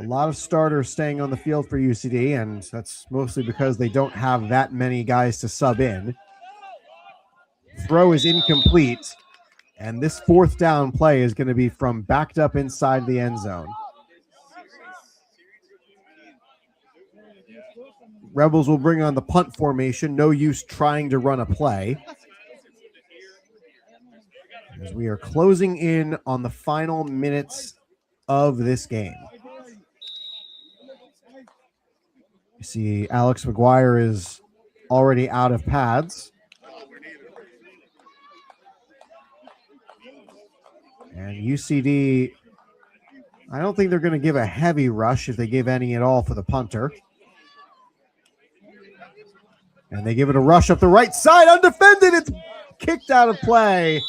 A lot of starters staying on the field for UCD, and that's mostly because they don't have that many guys to sub in. Throw is incomplete, and this 4th down play is going to be from backed up inside the end zone. Rebels will bring on the punt formation. No use trying to run a play, as we are closing in on the final minutes of this game. You see Alex McGuire is already out of pads. And UCD, I don't think they're going to give a heavy rush, if they give any at all, for the punter. And they give it a rush up the right side, undefended. It's kicked out of play.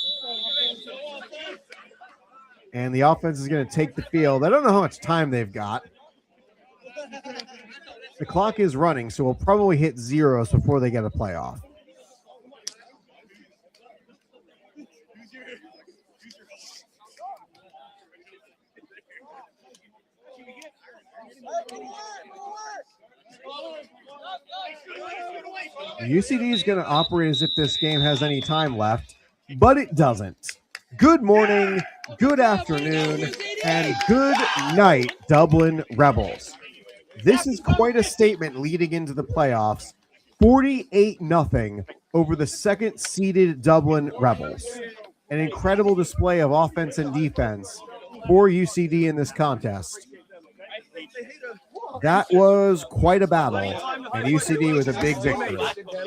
And the offense is going to take the field. I don't know how much time they've got. The clock is running, so we'll probably hit zeros before they get a playoff. UCD is going to operate as if this game has any time left, but it doesn't. Good morning, good afternoon, and good night, Dublin Rebels. This is quite a statement leading into the playoffs. 48-0 over the second-seeded Dublin Rebels. An incredible display of offense and defense for UCD in this contest. That was quite a battle, and UCD with a big victory.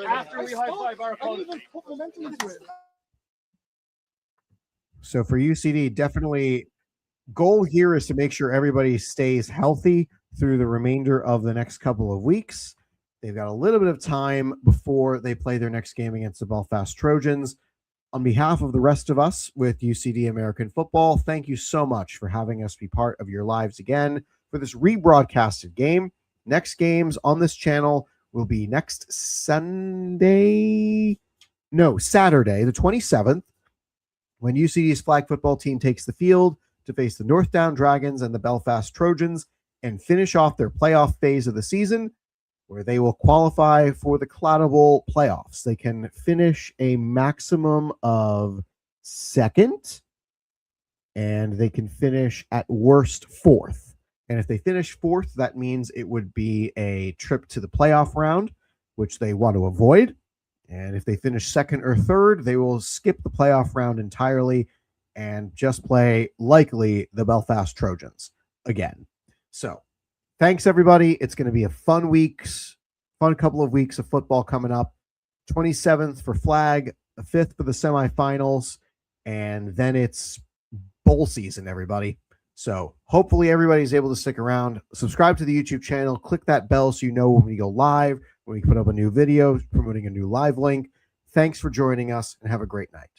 After we high five our opponent. So for UCD, definitely goal here is to make sure everybody stays healthy through the remainder of the next couple of weeks. They've got a little bit of time before they play their next game against the Belfast Trojans. On behalf of the rest of us with UCD American Football, thank you so much for having us be part of your lives again for this rebroadcasted game. Next games on this channel will be next Saturday, the 27th, when UCD's flag football team takes the field to face the Northdown Dragons and the Belfast Trojans and finish off their playoff phase of the season, where they will qualify for the Cloudable playoffs. They can finish a maximum of second, and they can finish at worst fourth. And if they finish fourth, that means it would be a trip to the playoff round, which they want to avoid. And if they finish second or third, they will skip the playoff round entirely and just play, likely, the Belfast Trojans again. So, thanks, everybody. It's going to be a fun couple of weeks of football coming up. 27th for flag, the 5th for the semifinals, and then it's bowl season, everybody. So hopefully everybody's able to stick around. Subscribe to the YouTube channel. Click that bell so you know when we go live, when we put up a new video, promoting a new live link. Thanks for joining us, and have a great night.